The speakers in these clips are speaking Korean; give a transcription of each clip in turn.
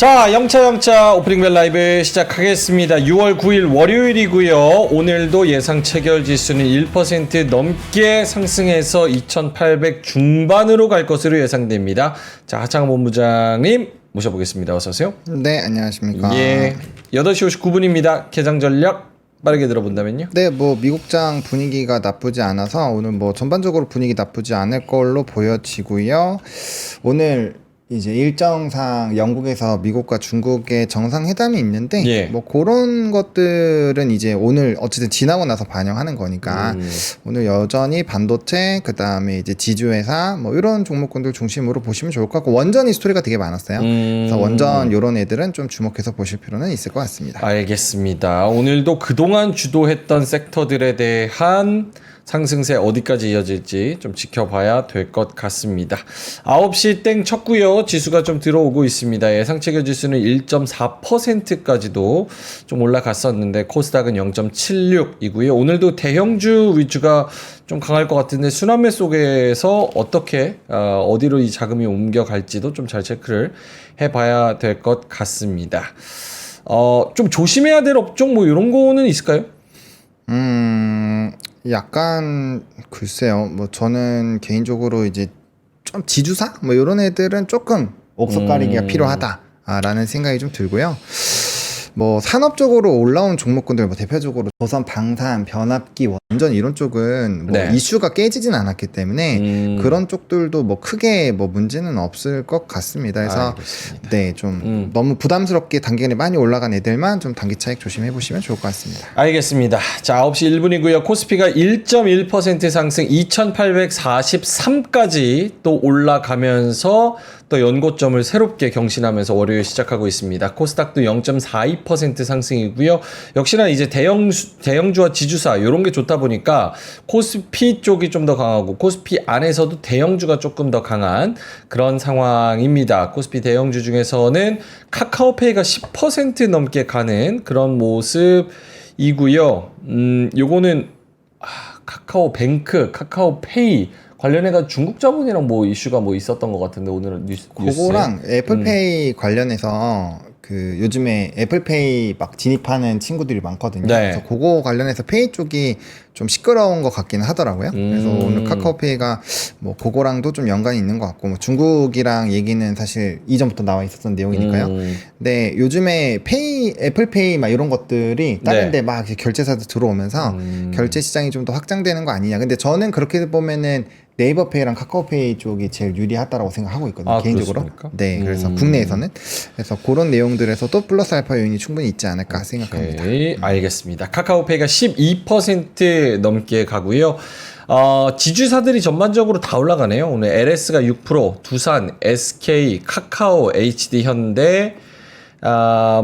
자, 영차 오프닝 벨 라이브 시작하겠습니다. 6월 9일 월요일이고요. 오늘도 예상 체결 지수는 1% 넘게 상승해서 2,800 중반으로 갈 것으로 예상됩니다. 자, 하창 본부장님 모셔보겠습니다. 어서 오세요. 네, 안녕하십니까. 예, 8시 59분입니다. 개장 전략 빠르게 들어본다면요? 네, 뭐 미국장 분위기가 나쁘지 않아서 오늘 뭐 전반적으로 분위기 나쁘지 않을 걸로 보여지고요. 오늘 이제 일정상 영국에서 미국과 중국의 정상회담이 있는데 예. 뭐 그런 것들은 이제 오늘 어쨌든 지나고 나서 반영하는 거니까 오늘 여전히 반도체 그다음에 이제 지주회사 뭐 이런 종목군들 중심으로 보시면 좋을 것 같고 원전이 스토리가 되게 많았어요. 그래서 원전 이런 애들은 좀 주목해서 보실 필요는 있을 것 같습니다. 알겠습니다. 오늘도 그동안 주도했던 섹터들에 대한 상승세 어디까지 이어질지 좀 지켜봐야 될 것 같습니다. 9시 땡 쳤고요. 지수가 좀 들어오고 있습니다. 예상 체결 지수는 1.4%까지도 좀 올라갔었는데 코스닥은 0.76이고요. 오늘도 대형주 위주가 좀 강할 것 같은데 순환매 속에서 어떻게 어디로 이 자금이 옮겨갈지도 좀 잘 체크를 해봐야 될 것 같습니다. 좀 조심해야 될 업종 뭐 이런 거는 있을까요? 약간 글쎄요. 뭐 저는 개인적으로 이제 좀 지주사 뭐 이런 애들은 조금 옥석 가리기가 필요하다라는 생각이 좀 들고요. 뭐 산업적으로 올라온 종목군들 뭐 대표적으로 조선 방산, 변압기, 원전 이런 쪽은 뭐 네. 이슈가 깨지진 않았기 때문에 그런 쪽들도 뭐 크게 뭐 문제는 없을 것 같습니다. 그래서 알겠습니다. 네, 좀 너무 부담스럽게 단기간에 많이 올라간 애들만 좀 단기 차익 조심해 보시면 좋을 것 같습니다. 알겠습니다. 자, 9시 1분이고요. 코스피가 1.1% 상승 2,843까지 또 올라가면서 또 연고점을 새롭게 경신하면서 월요일 시작하고 있습니다. 코스닥도 0.42% 상승이고요. 역시나 이제 대형주와 지주사 이런 게 좋다 보니까 코스피 쪽이 좀 더 강하고 코스피 안에서도 대형주가 조금 더 강한 그런 상황입니다. 코스피 대형주 중에서는 카카오페이가 10% 넘게 가는 그런 모습이고요. 요거는 카카오뱅크, 카카오페이 관련해가 중국 자본이랑 뭐 이슈가 뭐 있었던 것 같은데 오늘은 그거랑 애플페이 관련해서 그 요즘에 애플페이 막 진입하는 친구들이 많거든요. 네. 그래서 그거 관련해서 페이 쪽이 좀 시끄러운 것 같기는 하더라고요. 그래서 오늘 카카오페이가 뭐 그거랑도 좀 연관이 있는 것 같고 뭐 중국이랑 얘기는 사실 이전부터 나와 있었던 내용이니까요. 근데 요즘에 애플페이 막 이런 것들이 다른데 막 결제사도 들어오면서 결제 시장이 좀 더 확장되는 거 아니냐. 근데 저는 그렇게 보면은 네이버페이랑 카카오페이 쪽이 제일 유리하다라고 생각하고 있거든요. 개인적으로. 그렇습니까? 네, 그래서 국내에서는 그래서 그런 내용들에서도 플러스 알파 요인이 충분히 있지 않을까 생각합니다. 오케이, 알겠습니다. 카카오페이가 12% 넘게 가고요. 지주사들이 전반적으로 다 올라가네요. 오늘 LS가 6%, 두산, SK, 카카오, HD 현대,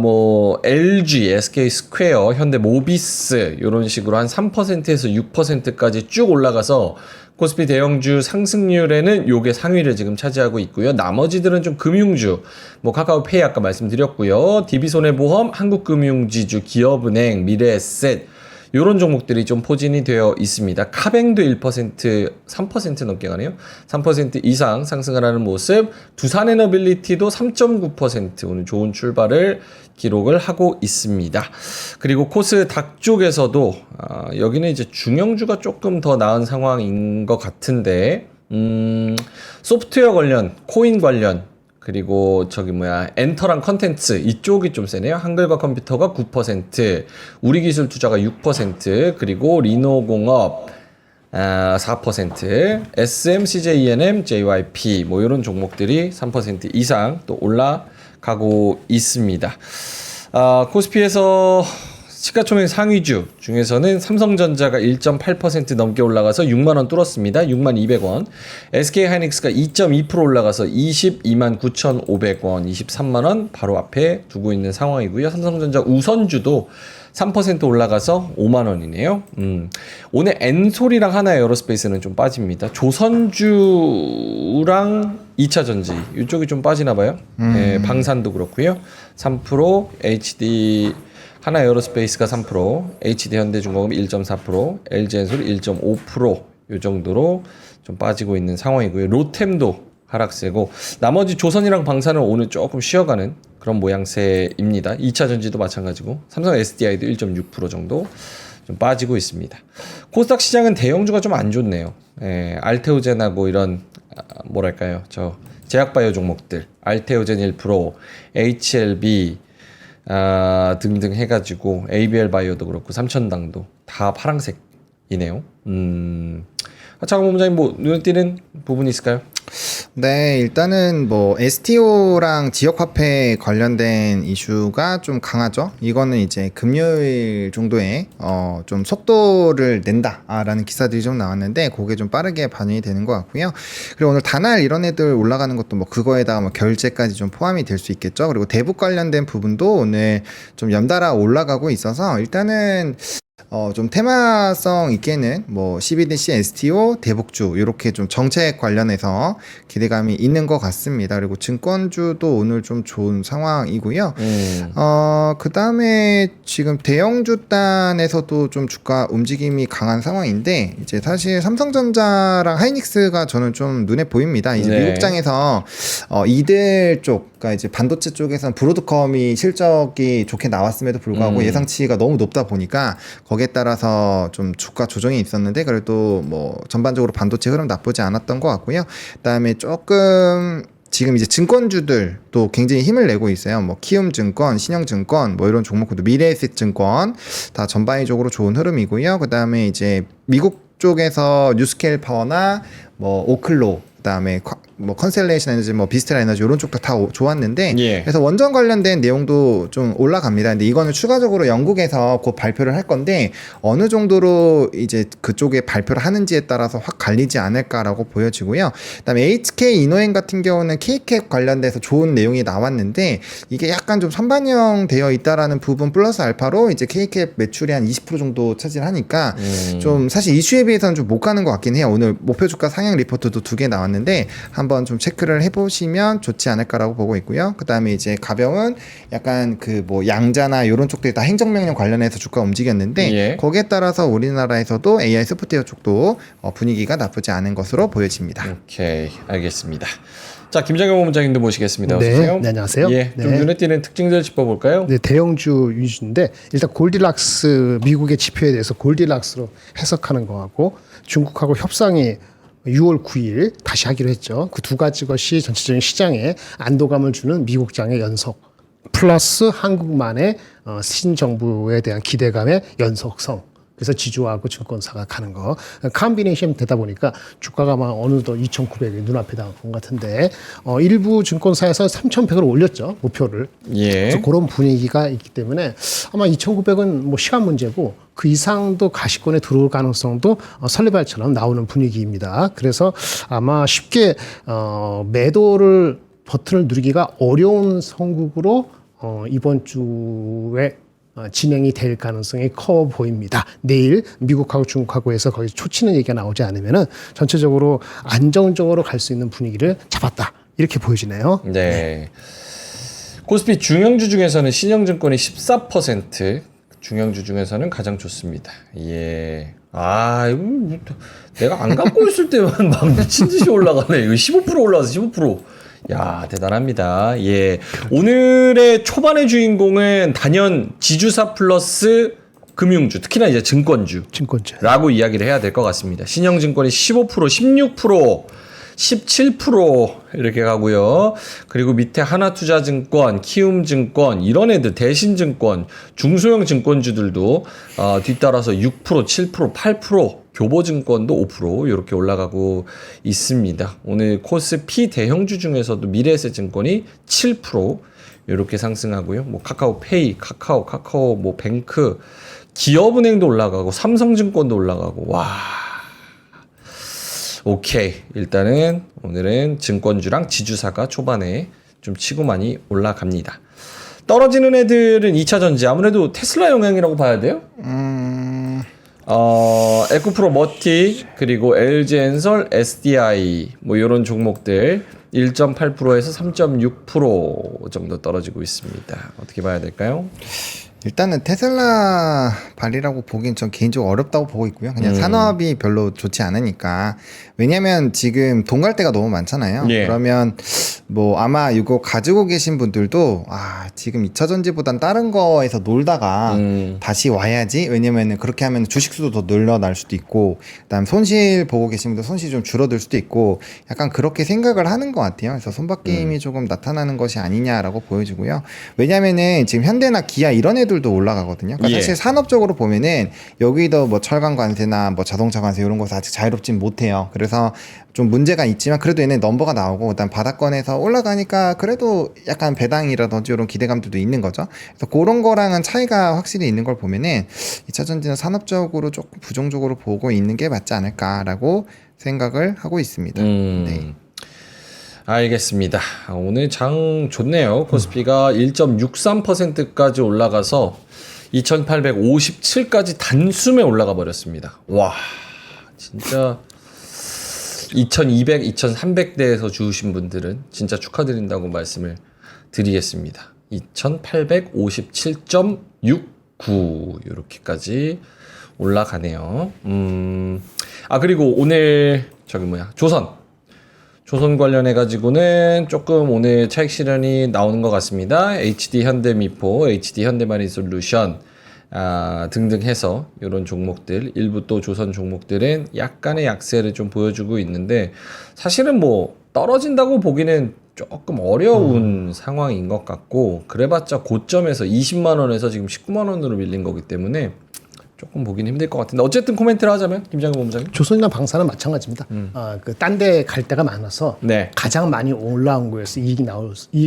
뭐 LG, SK 스퀘어, 현대 모비스 이런 식으로 한 3%에서 6%까지 쭉 올라가서 코스피 대형주 상승률에는 요게 상위를 지금 차지하고 있고요. 나머지들은 좀 금융주, 뭐 카카오페이 아까 말씀드렸고요. DB손해보험, 한국금융지주, 기업은행, 미래에셋 요런 종목들이 좀 포진이 되어 있습니다. 카뱅도 1%, 3% 넘게 가네요. 3% 이상 상승을 하는 모습. 두산에너빌리티도 3.9% 오늘 좋은 출발을 기록을 하고 있습니다. 그리고 코스닥 쪽에서도 여기는 이제 중형주가 조금 더 나은 상황인 것 같은데 소프트웨어 관련, 코인 관련 그리고 엔터랑 컨텐츠 이쪽이 좀 세네요. 한글과 컴퓨터가 9%, 우리기술투자가 6%, 그리고 리노공업 4%, SMCJ, JYP 뭐 이런 종목들이 3% 이상 또 올라가고 있습니다. 코스피에서 시가총액 상위주 중에서는 삼성전자가 1.8% 넘게 올라가서 6만원 뚫었습니다. 6만 200원. SK하이닉스가 2.2% 올라가서 22만 9,500원, 23만원 바로 앞에 두고 있는 상황이고요. 삼성전자 우선주도 3% 올라가서 5만원이네요. 오늘 엔솔이랑 하나에어로스페이스는 좀 빠집니다. 조선주랑 2차전지 이쪽이 좀 빠지나봐요. 네, 방산도 그렇고요. 3%, HD 하나에어로스페이스가 3%, HD현대중공업 1.4%, LG엔솔 1.5% 요 정도로 좀 빠지고 있는 상황이고요. 로템도 하락세고 나머지 조선이랑 방산은 오늘 조금 쉬어가는 그런 모양새입니다. 2차 전지도 마찬가지고 삼성 SDI도 1.6% 정도 좀 빠지고 있습니다. 코스닥 시장은 대형주가 좀 안 좋네요. 예, 알테오젠하고 이런 뭐랄까요, 저 제약바이오 종목들, 알테오젠 1%, HLB 등등 해가지고 ABL 바이오도 그렇고 삼천당도 다 파랑색이네요. 차관 본부장님 뭐 눈에 띄는 부분이 있을까요? 네, 일단은 뭐 STO랑 지역화폐 관련된 이슈가 좀 강하죠. 이거는 이제 금요일 정도에 좀 속도를 낸다라는 기사들이 좀 나왔는데 그게 좀 빠르게 반영이 되는 것 같고요. 그리고 오늘 다날 이런 애들 올라가는 것도 뭐 그거에다가 뭐 결제까지 좀 포함이 될 수 있겠죠. 그리고 대북 관련된 부분도 오늘 좀 연달아 올라가고 있어서 일단은 좀 테마성 있게는 뭐 CBDC, STO, 대북주 이렇게 좀 정책 관련해서 기대감이 있는 것 같습니다. 그리고 증권주도 오늘 좀 좋은 상황이고요. 그 다음에 지금 대형주단에서도 좀 주가 움직임이 강한 상황인데 이제 사실 삼성전자랑 하이닉스가 저는 좀 눈에 보입니다. 이제 네. 미국장에서 이들 쪽, 그러니까 이제 반도체 쪽에서는 브로드컴이 실적이 좋게 나왔음에도 불구하고 예상치가 너무 높다 보니까 거기에 따라서 좀 주가 조정이 있었는데 그래도 뭐 전반적으로 반도체 흐름 나쁘지 않았던 것 같고요. 그다음에 조금 지금 이제 증권주들도 굉장히 힘을 내고 있어요. 뭐 키움증권, 신영증권, 뭐 이런 종목도 미래에셋증권 다 전반적으로 좋은 흐름이고요. 그다음에 이제 미국 쪽에서 뉴스케일 파워나 뭐 오클로 그다음에 뭐 컨셀레이션 에너지, 뭐 비스텔 에너지 이런 쪽도 다 좋았는데 예. 그래서 원전 관련된 내용도 좀 올라갑니다. 근데 이거는 추가적으로 영국에서 곧 발표를 할 건데 어느 정도로 이제 그쪽에 발표를 하는지에 따라서 확 갈리지 않을까라고 보여지고요. 그다음에 HK 이노행 같은 경우는 K캡 관련돼서 좋은 내용이 나왔는데 이게 약간 좀 선반영 되어 있다라는 부분 플러스 알파로 이제 K캡 매출이 한 20% 정도 차지하니까 좀 사실 이슈에 비해서는 좀 못 가는 것 같긴 해요. 오늘 목표 주가 상향 리포트도 2개 나왔는데 한번 좀 체크를 해보시면 좋지 않을까라고 보고 있고요. 그 다음에 이제 가병은 약간 그 뭐 양자나 이런 쪽들이 다 행정명령 관련해서 주가 움직였는데 예. 거기에 따라서 우리나라에서도 AI 소프트웨어 쪽도 분위기가 나쁘지 않은 것으로 보여집니다. 오케이, 알겠습니다. 자, 김정현 본부장님도 모시겠습니다. 어서 네, 오세요. 네, 안녕하세요. 예, 좀 네. 눈에 띄는 특징들 짚어볼까요? 네, 대형주 위주인데 일단 골디락스 미국의 지표에 대해서 골디락스로 해석하는 거하고 중국하고 협상이 6월 9일 다시 하기로 했죠. 그 두 가지 것이 전체적인 시장에 안도감을 주는 미국장의 연속 플러스 한국만의 신정부에 대한 기대감의 연속성. 그래서 지주하고 증권사가 가는 거 컴비네이션 되다 보니까 주가가 막 어느덧 2,900이 눈앞에 나온 것 같은데 일부 증권사에서 3,100을 올렸죠 목표를. 예. 그래서 그런 분위기가 있기 때문에 아마 2,900은 뭐 시간 문제고 그 이상도 가시권에 들어올 가능성도 설레발처럼 나오는 분위기입니다. 그래서 아마 쉽게 매도를 버튼을 누르기가 어려운 선국으로 이번 주에 진행이 될 가능성이 커 보입니다. 내일 미국하고 중국하고 해서 거기서 초치는 얘기가 나오지 않으면은 전체적으로 안정적으로 갈 수 있는 분위기를 잡았다. 이렇게 보여지네요. 네. 코스피 중형주 중에서는 신영증권이 14%, 중형주 중에서는 가장 좋습니다. 예. 이거 내가 안 갖고 있을 때만 막 미친 듯이 올라가네. 이거 15% 올라와서 15%. 야, 대단합니다. 예. 오늘의 초반의 주인공은 단연 지주사 플러스 금융주, 특히나 이제 증권주라고 증권주. 이야기를 해야 될 것 같습니다. 신영증권이 15%, 16%, 17% 이렇게 가고요. 그리고 밑에 하나투자증권, 키움증권 이런 애들, 대신증권, 중소형 증권주들도 뒤따라서 6%, 7%, 8%, 교보증권도 5% 이렇게 올라가고 있습니다. 오늘 코스피 대형주 중에서도 미래에셋증권이 7% 이렇게 상승하고요. 뭐 카카오페이, 카카오 뭐 뱅크, 기업은행도 올라가고 삼성증권도 올라가고 와. 오케이. 일단은 오늘은 증권주랑 지주사가 초반에 좀 치고 많이 올라갑니다. 떨어지는 애들은 2차 전지 아무래도 테슬라 영향이라고 봐야 돼요? 에코프로 머티 그리고 LG엔솔, SDI 뭐 이런 종목들 1.8%에서 3.6% 정도 떨어지고 있습니다. 어떻게 봐야 될까요? 일단은 테슬라 발이라고 보기엔 전 개인적으로 어렵다고 보고 있고요. 그냥 산업이 별로 좋지 않으니까 왜냐면 지금 돈 갈 데가 너무 많잖아요. 예. 그러면 뭐 아마 이거 가지고 계신 분들도 지금 2차 전지보단 다른 거에서 놀다가 다시 와야지. 왜냐면은 그렇게 하면 주식수도 더 늘어날 수도 있고, 그다음 손실 보고 계신 분들 손실이 좀 줄어들 수도 있고, 약간 그렇게 생각을 하는 것 같아요. 그래서 손바뀜이 조금 나타나는 것이 아니냐라고 보여지고요. 왜냐면은 지금 현대나 기아 이런 애들도 올라가거든요. 그러니까 예. 사실 산업적으로 보면은 여기도 뭐 철강 관세나 뭐 자동차 관세 이런 거 아직 자유롭진 못해요. 그래서 좀 문제가 있지만 그래도 얘네 넘버가 나오고, 일단 바닥권에서 올라가니까 그래도 약간 배당이라든지 이런 기대감들도 있는 거죠. 그래서 그런 거랑은 차이가 확실히 있는 걸 보면은 2차 전지는 산업적으로 조금 부정적으로 보고 있는 게 맞지 않을까라고 생각을 하고 있습니다. 네. 알겠습니다. 오늘 장 좋네요. 코스피가 1.63%까지 올라가서 2857까지 단숨에 올라가 버렸습니다. 와, 진짜 2200, 2300대에서 주우신 분들은 진짜 축하드린다고 말씀을 드리겠습니다. 2857.69 이렇게까지 올라가네요. 그리고 오늘 조선 관련해 가지고는 조금 오늘 차익 실현이 나오는 것 같습니다. HD 현대미포, HD 현대마린솔루션 등등 해서 이런 종목들, 일부 또 조선 종목들은 약간의 약세를 좀 보여주고 있는데, 사실은 뭐 떨어진다고 보기는 조금 어려운 상황인 것 같고, 그래봤자 고점에서 20만 원에서 지금 19만 원으로 밀린 거기 때문에 조금 보기는 힘들 것 같은데, 어쨌든 코멘트를 하자면 김장근 본부장님. 조선이나 방사는 마찬가지입니다. 딴 데 갈 데가 많아서 네. 가장 많이 올라온 거에서 이익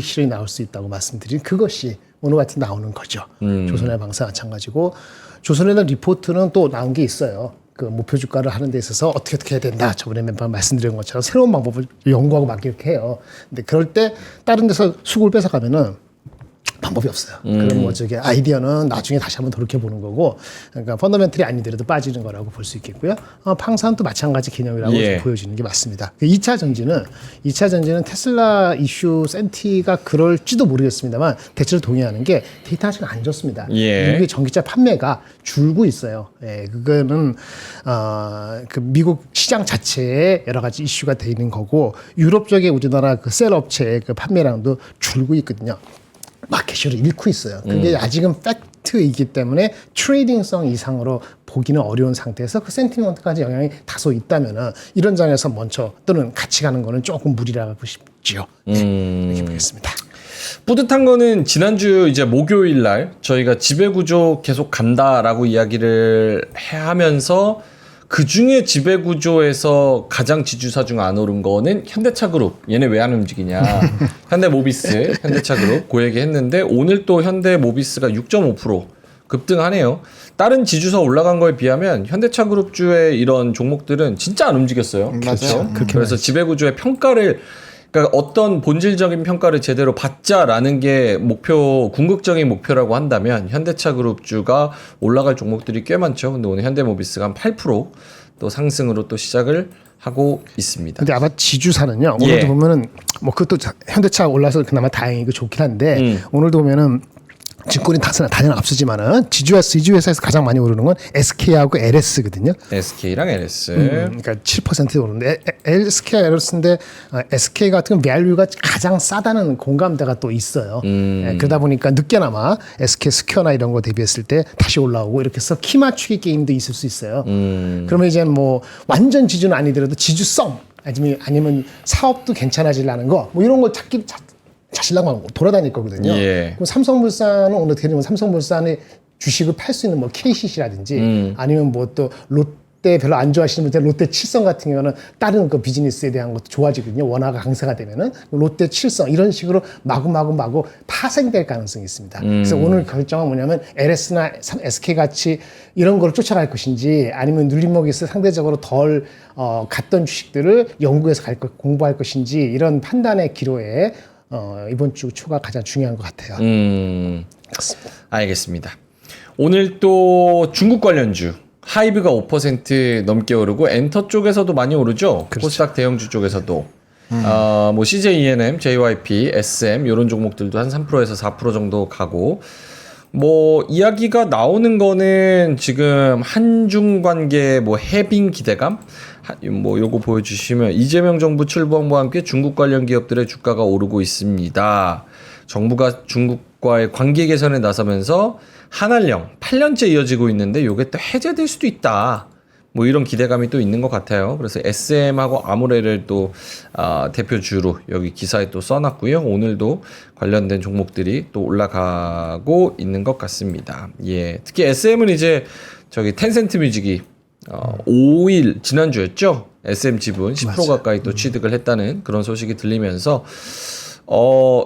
실현이 나올 수 있다고 말씀드린 그것이 오늘 같은 나오는 거죠. 조선이나 방사 마찬가지고, 조선이나 리포트는 또 나온 게 있어요. 그 목표 주가를 하는 데 있어서 어떻게 해야 된다. 저번에 몇 번 말씀드린 것처럼 새로운 방법을 연구하고 막 이렇게 해요. 근데 그럴 때 다른 데서 수급을 뺏어가면은 방법이 없어요. 그럼 뭐 저기 아이디어는 나중에 다시 한번 돌이켜 보는 거고, 그러니까 펀더멘털이 아니더라도 빠지는 거라고 볼 수 있겠고요. 방사는 또 마찬가지 개념이라고 예. 보여지는 게 맞습니다. 2차 전지는 테슬라 이슈 센티가 그럴지도 모르겠습니다만 대체로 동의하는 게 데이터가 지금 안 좋습니다. 예. 미국의 전기차 판매가 줄고 있어요. 예, 그거는 그 미국 시장 자체에 여러 가지 이슈가 돼 있는 거고, 유럽 쪽에 우리나라 그 셀 업체의 그 판매량도 줄고 있거든요. 마켓을 잃고 있어요. 그게 아직은 팩트이기 때문에 트레이딩성 이상으로 보기는 어려운 상태에서 그 센티먼트까지 영향이 다소 있다면은 이런 장에서 먼저 또는 같이 가는 거는 조금 무리라고 보십시오. 이렇게 보겠습니다. 뿌듯한 거는 지난주 이제 목요일 날 저희가 지배구조 계속 간다라고 이야기를 하면서, 그 중에 지배구조에서 가장 지주사 중 안 오른 거는 현대차그룹. 얘네 왜 안 움직이냐. 현대모비스, 현대차그룹 그 얘기 했는데, 오늘 또 현대모비스가 6.5% 급등하네요. 다른 지주사 올라간 거에 비하면 현대차그룹주의 이런 종목들은 진짜 안 움직였어요. 맞아요. 그래서 지배구조의 평가를, 그러니까 어떤 본질적인 평가를 제대로 받자라는 게 궁극적인 목표라고 한다면 현대차그룹주가 올라갈 종목들이 꽤 많죠. 근데 오늘 현대모비스가 한 8% 또 상승으로 또 시작을 하고 있습니다. 근데 아마 지주사는요. 오늘도 예. 보면은 뭐 그것도 현대차 올라서 그나마 다행이고 좋긴 한데, 오늘도 보면은 증권이 다는 앞서지만은 지주회사에서 가장 많이 오르는 건 SK하고 LS거든요. SK랑 LS. 그러니까 7% 오르는데 SK와 LS인데 SK 같은 밸류가 가장 싸다는 공감대가 또 있어요. 그러다 보니까 늦게나마 SK 스퀘어나 이런 거 대비했을 때 다시 올라오고, 이렇게 해서 키 맞추기 게임도 있을 수 있어요. 그러면 이제 뭐 완전 지주는 아니더라도 지주성, 아니면 사업도 괜찮아지려는 거, 뭐 이런 거 자신랑 돌아다닐 거거든요. 예. 그럼 삼성물산은 오늘 어떻게 되면 삼성물산의 주식을 팔 수 있는 뭐 KCC라든지 아니면 뭐 또 롯데 별로 안 좋아하시는 분들 롯데 칠성 같은 경우는 다른 그 비즈니스에 대한 것도 좋아지거든요. 원화가 강세가 되면은 롯데 칠성 이런 식으로 마구 파생될 가능성이 있습니다. 그래서 오늘 결정은 뭐냐면 LS나 SK 같이 이런 걸 쫓아갈 것인지, 아니면 눌림목에서 상대적으로 덜 갔던 주식들을 연구해서 공부할 것인지, 이런 판단의 기로에 이번 주 초가 가장 중요한 것 같아요. 그렇습니다. 알겠습니다. 오늘 또 중국 관련주 하이브가 5% 넘게 오르고, 엔터 쪽에서도 많이 오르죠. 그렇죠. 코스닥 대형주 쪽에서도 뭐 CJ ENM, JYP, SM 이런 종목들도 한 3%에서 4% 정도 가고, 뭐 이야기가 나오는 거는 지금 한중 관계 뭐 해빙 기대감 뭐 요거 보여주시면 이재명 정부 출범과 함께 중국 관련 기업들의 주가가 오르고 있습니다. 정부가 중국과의 관계 개선에 나서면서 한한령 8년째 이어지고 있는데 요게 또 해제될 수도 있다. 뭐 이런 기대감이 또 있는 것 같아요. 그래서 SM하고 아모레를 또 대표주로 여기 기사에 또 써놨고요. 오늘도 관련된 종목들이 또 올라가고 있는 것 같습니다. 예, 특히 SM은 이제 저기 텐센트 뮤직이 5일 지난주였죠. SM 지분 10% 맞아요. 가까이 또 취득을 했다는 그런 소식이 들리면서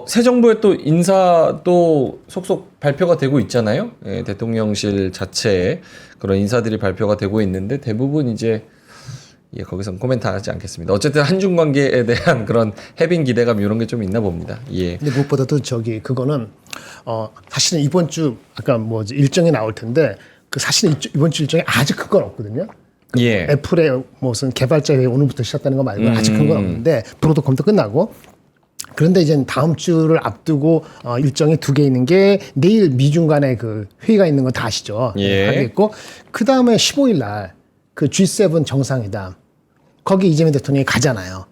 새 정부의 또 인사 또 속속 발표가 되고 있잖아요. 예, 대통령실 자체에 그런 인사들이 발표가 되고 있는데 대부분 이제 거기선 코멘트 하지 않겠습니다. 어쨌든 한중 관계에 대한 그런 해빙 기대감 이런 게 좀 있나 봅니다. 예. 근데 무엇보다도 그거는 사실은 이번 주 아까 뭐 일정이 나올 텐데 그 사실은 이번 주 일정에 아주 큰 건 없거든요. 예. 애플의 무슨 개발자 회의 오늘부터 시작되는 거 말고 아주 큰 건 없는데 프로토콜도 끝나고 그런데 이제 다음 주를 앞두고 일정이 2개 있는 게 내일 미중 간의 그 회의가 있는 거 다 아시죠? 예. 하겠고 그 다음에 15일 날 그 G7 정상회담 거기 이재명 대통령이 가잖아요.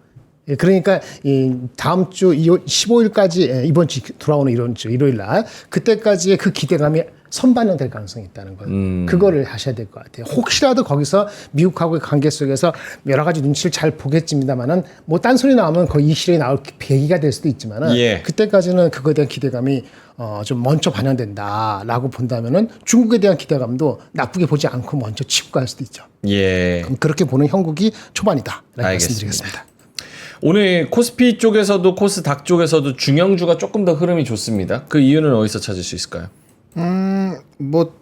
예, 그러니까 이 다음 주 15일까지 이번 주 돌아오는 이번 주 일요일 날 그때까지의 그 기대감이 선반영될 가능성이 있다는 거. 그거를 하셔야 될 것 같아요. 혹시라도 거기서 미국하고의 관계 속에서 여러 가지 눈치를 잘 보겠습니다만은 뭐 딴소리 나오면 거의 이 시련이 나올 계기가 될 수도 있지만은 예. 그때까지는 그거에 대한 기대감이 좀 먼저 반영된다라고 본다면은 중국에 대한 기대감도 나쁘게 보지 않고 먼저 치고 갈 수도 있죠. 예. 그럼 그렇게 보는 형국이 초반이다. 라고 알겠습니다. 말씀드리겠습니다. 오늘 코스피 쪽에서도 코스닥 쪽에서도 중형주가 조금 더 흐름이 좋습니다. 그 이유는 어디서 찾을 수 있을까요? 뭐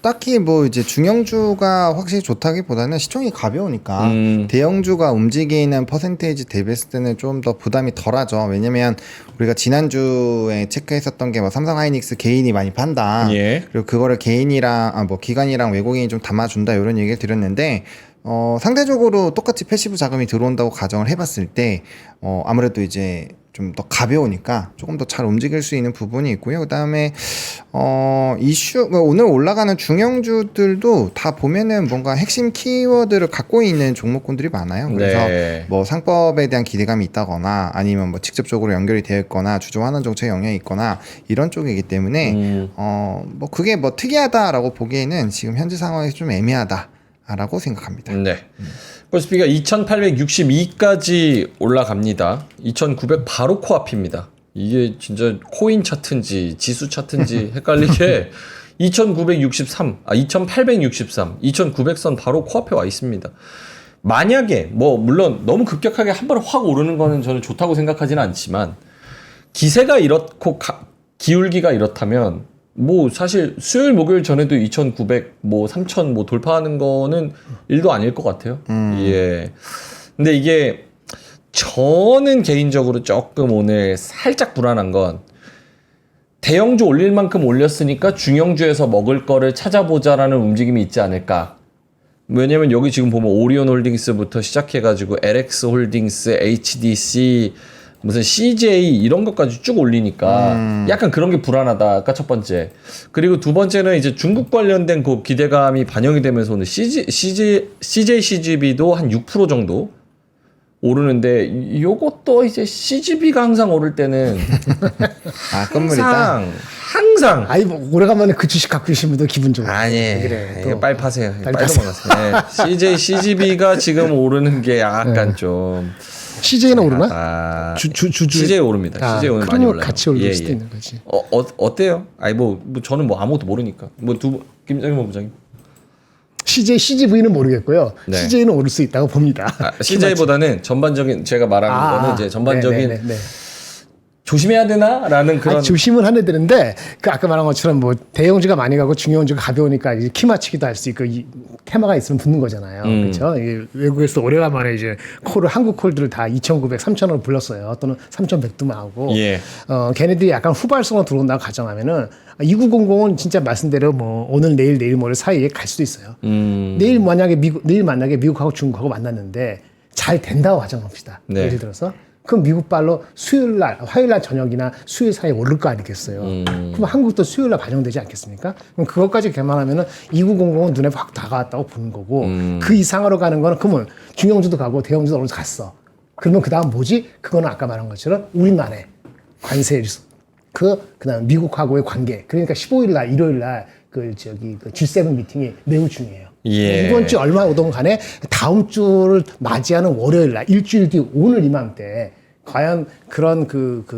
딱히 뭐 이제 중형주가 확실히 좋다기보다는 시총이 가벼우니까 대형주가 움직이는 퍼센테이지 대비했을 때는 좀 더 부담이 덜하죠. 왜냐면 우리가 지난주에 체크했었던 게 뭐 삼성 하이닉스 개인이 많이 판다. 예. 그리고 그거를 개인이랑 뭐 기관이랑 외국인이 좀 담아준다 이런 얘기를 드렸는데 상대적으로 똑같이 패시브 자금이 들어온다고 가정을 해봤을 때 아무래도 이제 좀 더 가벼우니까 조금 더 잘 움직일 수 있는 부분이 있고요. 그다음에 오늘 올라가는 중형주들도 다 보면은 뭔가 핵심 키워드를 갖고 있는 종목군들이 많아요. 그래서 네. 뭐 상법에 대한 기대감이 있다거나 아니면 뭐 직접적으로 연결이 되어 있거나 주주 환원 정책에 영향이 있거나 이런 쪽이기 때문에 뭐 그게 뭐 특이하다라고 보기에는 지금 현재 상황에서 좀 애매하다라고 생각합니다. 네. 코스피가 2862까지 올라갑니다. 2900 바로 코앞입니다. 이게 진짜 코인 차트인지 지수 차트인지 헷갈리게 2963, 2863, 2900선 바로 코앞에 와 있습니다. 만약에 뭐 물론 너무 급격하게 한 번에 확 오르는 거는 저는 좋다고 생각하지는 않지만 기세가 이렇고 기울기가 이렇다면 뭐 사실 수요일 목요일 전에도 2,900 뭐 3,000 뭐 돌파하는 거는 일도 아닐 것 같아요. 예. 근데 이게 저는 개인적으로 조금 오늘 살짝 불안한 건 대형주 올릴 만큼 올렸으니까 중형주에서 먹을 거를 찾아보자라는 움직임이 있지 않을까. 왜냐면 여기 지금 보면 오리온 홀딩스부터 시작해가지고 LX 홀딩스, HDC, 무슨 CJ 이런 것까지 쭉 올리니까 약간 그런 게 불안하다가 첫 번째. 그리고 두 번째는 이제 중국 관련된 그 기대감이 반영이 되면서 오늘 CJCGB도 한 6% 정도 오르는데 요것도 이제 CGB가 항상 오를 때는 끝물이다. 항상 아이 뭐 오래간만에 그 주식 갖고 계신 분들 기분 좋아. 아니 그래, 이거 또. 빨리 파세요. 빨리 파세요. 넘어가세요. 네. CJCGB가 지금 오르는 게 약간 좀 CJ는 오르나? CJ 오릅니다. CJ 오늘 많이 그러면 올라요. 같이 오를 예, 수도 예. 있는 거지. 어때요? 아니 뭐 저는 뭐 아무것도 모르니까. 뭐 김정인 본부장님. CJV는 모르겠고요. 네. CJ는 오를 수 있다고 봅니다. CJ보다는 전반적인 제가 말하는 거는 이제 전반적인 네네네. 조심해야 되나라는 그런 조심은 하는 되는데 그 아까 말한 것처럼 뭐 대형주가 많이 가고 중형주가 가벼우니까 이제 키 맞추기도 할 수 있고 이 테마가 있으면 붙는 거잖아요. 그렇죠? 외국에서 오래간만에 이제 한국 콜들을 다 2,900, 3,000원으로 불렀어요. 또는 3,100도 나오고 예. 걔네들이 약간 후발성으로 들어온다고 가정하면은 2900은 진짜 말씀대로 뭐 오늘 내일 모레 사이에 갈 수도 있어요. 내일 만약에 미국하고 중국하고 만났는데 잘 된다고 가정합시다. 네. 예를 들어서 그럼 미국 발로 수요일 날, 화요일 날 저녁이나 수요일 사이에 오를 거 아니겠어요. 그럼 한국도 수요일 날 반영되지 않겠습니까? 그럼 그것까지 감안하면은 2900은 눈에 확 다가왔다고 보는 거고 그 이상으로 가는 거는 그러면 중형주도 가고 대형주도 어느 정도 갔어. 그러면 그 다음 뭐지? 그거는 아까 말한 것처럼 우리만의 관세 그다음 미국하고의 관계. 그러니까 15일 날 일요일 날 그 G7 미팅이 매우 중요해요. 예. 이번 주 얼마 오든 간에 다음 주를 맞이하는 월요일 날 일주일 뒤 오늘 이맘때 과연 그런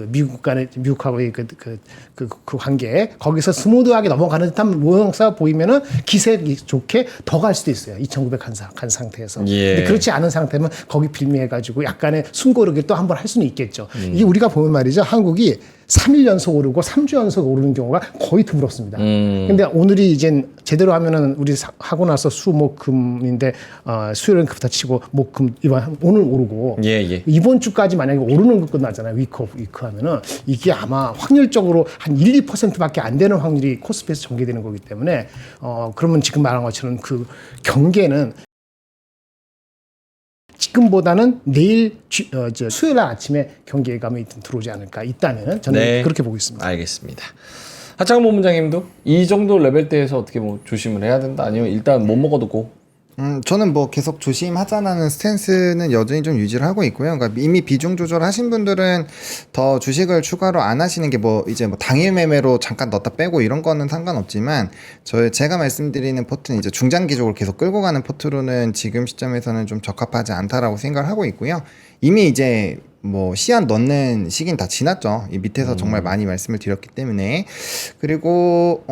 미국 간의 미국하고의 그 관계 거기서 스무드하게 넘어가는 듯한 모양새가 보이면은 기세 좋게 더 갈 수도 있어요. 2,900 간 상태에서. 예. 근데 그렇지 않은 상태면 거기 빌미해가지고 약간의 숨고르기를 또 한 번 할 수는 있겠죠. 이게 우리가 보면 말이죠. 한국이 3일 연속 오르고 3주 연속 오르는 경우가 거의 드물었습니다. 근데 오늘이 이제 제대로 하면은 우리 하고 나서 수, 목, 금인데 수요일은 그부터 치고 목, 금, 이번 오늘 오르고 예. 이번 주까지 만약에 오르는 거 끝나잖아요. 위크 오브 위크 하면은 이게 아마 확률적으로 한 1, 2%밖에 안 되는 확률이 코스피에서 전개되는 거기 때문에 그러면 지금 말한 것처럼 그 경계는 지금보다는 내일 수요일 날 아침에 경계감이 들어오지 않을까 있다면 저는 네. 그렇게 보고 있습니다. 알겠습니다. 하창원 본부장님도 이 정도 레벨대에서 어떻게 뭐 조심을 해야 된다 아니면 일단 못 먹어도 고. 저는 뭐 계속 조심하자라는 스탠스는 여전히 좀 유지를 하고 있고요. 그러니까 이미 비중 조절하신 분들은 더 주식을 추가로 안 하시는 게 뭐 이제 뭐 당일 매매로 잠깐 넣었다 빼고 이런 거는 상관없지만 제가 말씀드리는 포트는 이제 중장기적으로 계속 끌고 가는 포트로는 지금 시점에서는 좀 적합하지 않다라고 생각을 하고 있고요. 이미 이제 뭐 시한 넣는 시기는 다 지났죠. 이 밑에서 정말 많이 말씀을 드렸기 때문에. 그리고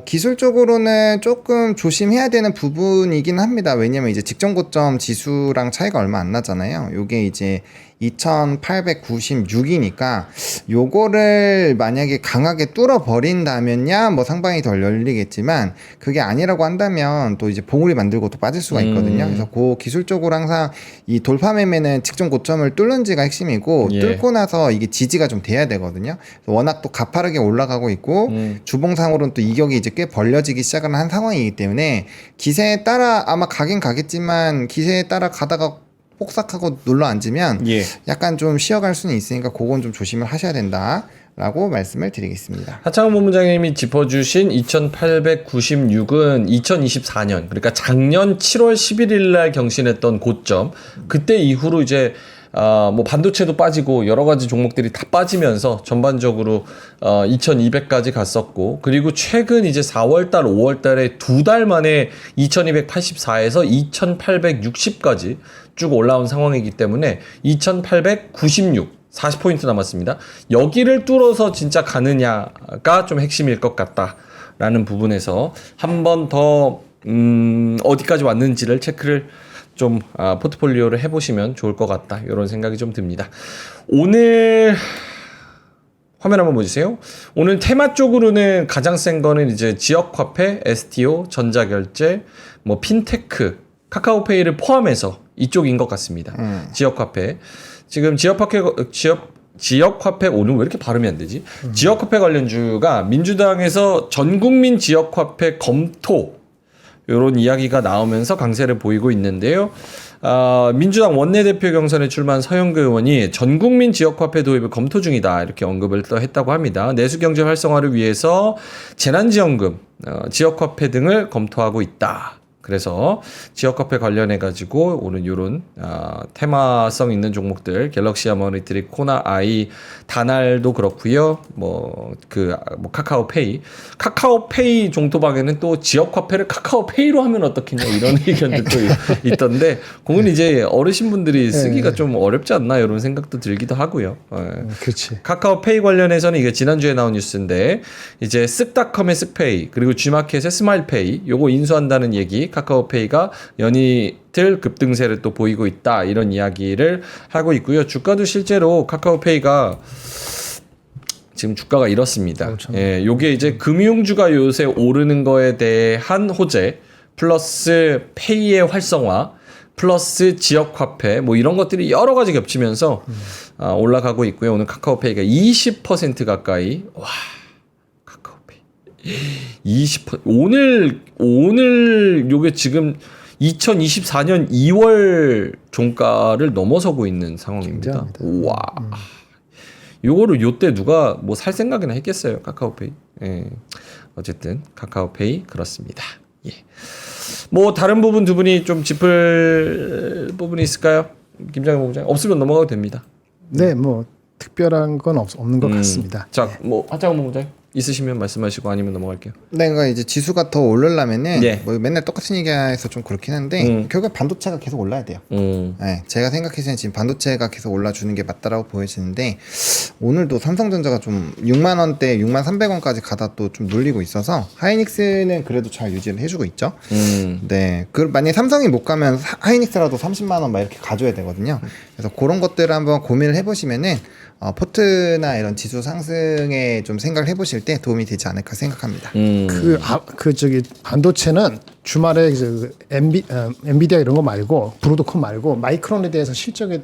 기술적으로는 조금 조심해야 되는 부분이긴 합니다. 왜냐면 이제 직전 고점 지수랑 차이가 얼마 안 나잖아요. 요게 이제 2896이니까 요거를 만약에 강하게 뚫어 버린다면야 뭐 상방이 덜 열리겠지만 그게 아니라고 한다면 또 이제 봉우리 만들고 또 빠질 수가 있거든요. 그래서 그 기술적으로 항상 이 돌파 매매는 직전 고점을 뚫는지가 핵심이고 예. 뚫고 나서 이게 지지가 좀 돼야 되거든요. 워낙 또 가파르게 올라가고 있고 주봉상으로는 또 이격이 이제 꽤 벌려지기 시작을 한 상황이기 때문에 기세에 따라 아마 가긴 가겠지만 기세에 따라 가다가 폭삭하고 눌러 앉으면 예. 약간 좀 쉬어갈 수는 있으니까 그건 좀 조심을 하셔야 된다라고 말씀을 드리겠습니다. 하창원 본부장님이 짚어주신 2896은 2024년 그러니까 작년 7월 11일 날 경신했던 고점 그때 이후로 이제 뭐 반도체도 빠지고 여러 가지 종목들이 다 빠지면서 전반적으로 2200까지 갔었고 그리고 최근 이제 4월달 5월달에 두 달 만에 2284에서 2860까지 쭉 올라온 상황이기 때문에 2896 40포인트 남았습니다. 여기를 뚫어서 진짜 가느냐가 좀 핵심일 것 같다라는 부분에서 한 번 더 어디까지 왔는지를 체크를 좀 포트폴리오를 해보시면 좋을 것 같다 이런 생각이 좀 듭니다. 오늘 화면 한번 보세요. 오늘 테마 쪽으로는 가장 센 거는 이제 지역화폐, STO, 전자결제, 뭐 핀테크, 카카오페이를 포함해서 이쪽인 것 같습니다. 지역화폐 지금 지역화폐 오늘 왜 이렇게 발음이 안 되지? 지역화폐 관련주가 민주당에서 전국민 지역화폐 검토 이런 이야기가 나오면서 강세를 보이고 있는데요. 민주당 원내대표 경선에 출마한 서영교 의원이 전국민 지역화폐 도입을 검토 중이다 이렇게 언급을 또 했다고 합니다. 내수경제 활성화를 위해서 재난지원금, 지역화폐 등을 검토하고 있다. 그래서 지역화폐 관련해 가지고 오늘 이런 테마성 있는 종목들 갤럭시아 머니터리, 코나아이, 다날도 그렇고요. 뭐 카카오페이 종토방에는 또 지역화폐를 카카오페이로 하면 어떻겠냐 이런 의견들도 있던데 그건 이제 어르신분들이 쓰기가 좀 어렵지 않나 이런 생각도 들기도 하고요. 그렇지. 카카오페이 관련해서는 이게 지난주에 나온 뉴스인데 이제 쓱닷컴의 쓱페이 그리고 G마켓의 스마일페이 요거 인수한다는 얘기 카카오페이가 연이틀 급등세를 또 보이고 있다 이런 이야기를 하고 있고요. 주가도 실제로 카카오페이가 지금 주가가 이렇습니다. 예, 요게 이제 금융주가 요새 오르는 거에 대한 호재 플러스 페이의 활성화 플러스 지역화폐 뭐 이런 것들이 여러 가지 겹치면서 올라가고 있고요. 오늘 카카오페이가 20% 가까이 와 카카오페이 20% 오늘 요게 지금 2024년 2월 종가를 넘어서고 있는 상황입니다. 굉장합니다. 와. 요거를 요때 누가 뭐 살 생각이나 했겠어요. 카카오페이. 예. 어쨌든 카카오페이 그렇습니다. 예. 뭐 다른 부분 두 분이 좀 짚을 부분이 있을까요? 김장현 본부장 없으면 넘어가도 됩니다. 네, 뭐 특별한 건 없는 것 같습니다. 자, 뭐 하창원 본부장 있으시면 말씀하시고 아니면 넘어갈게요. 네, 그러니까 이제 지수가 더 오르려면은 예. 뭐 맨날 똑같은 얘기해서 좀 그렇긴 한데 결국 반도체가 계속 올라야 돼요. 네, 제가 생각해서는 지금 반도체가 계속 올라주는 게 맞다라고 보여지는데 오늘도 삼성전자가 좀 6만 원대, 6만 300원까지 가다 또 좀 눌리고 있어서 하이닉스는 그래도 잘 유지를 해주고 있죠. 네, 그 만약 삼성이 못 가면 하이닉스라도 30만 원 막 이렇게 가져야 되거든요. 그래서 그런 것들을 한번 고민을 해보시면은 포트나 이런 지수 상승에 좀 생각을 해보실 때 도움이 되지 않을까 생각합니다. 그 저기 반도체는 주말에 엔비디아 이런 거 말고 브로드컴 말고 마이크론에 대해서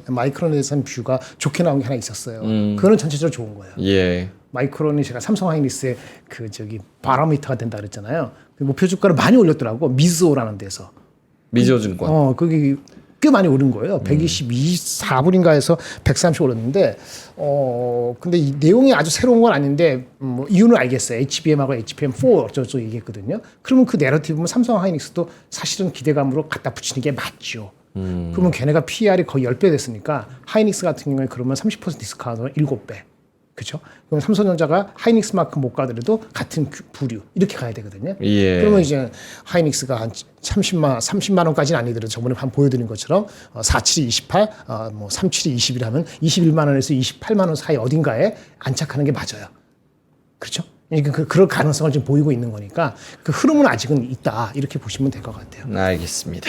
마이크론에 대해서는 뷰가 좋게 나온 게 하나 있었어요. 그거는 전체적으로 좋은 거예요. 예. 마이크론이 제가 삼성 하이닉스의 그 저기 바로미터가 된다 그랬잖아요. 그 목표 주가를 많이 올렸더라고 미즈오라는 데서. 미지어증권. 거기 꽤 많이 오른 거예요. 124불인가 해서 130 올랐는데, 근데 이 내용이 아주 새로운 건 아닌데, 뭐, 이유는 알겠어요. HBM하고 HBM4 어쩌고 얘기했거든요. 그러면 그 내러티브 보면 삼성 하이닉스도 사실은 기대감으로 갖다 붙이는 게 맞죠. 그러면 걔네가 PER이 거의 10배 됐으니까, 하이닉스 같은 경우에 그러면 30% 디스카운트는 7배. 그렇죠? 그럼 삼성전자가 하이닉스만큼 못 가더라도 같은 부류 이렇게 가야 되거든요. 예. 그러면 이제 하이닉스가 한 30만 원까지는 아니더라도 저번에 한 보여드린 것처럼 47이 28, 뭐 37이 20이라면 21만 원에서 28만 원 사이 어딘가에 안착하는 게 맞아요. 그렇죠? 그러니까 그럴 가능성을 지금 보이고 있는 거니까 그 흐름은 아직은 있다 이렇게 보시면 될 것 같아요. 알겠습니다.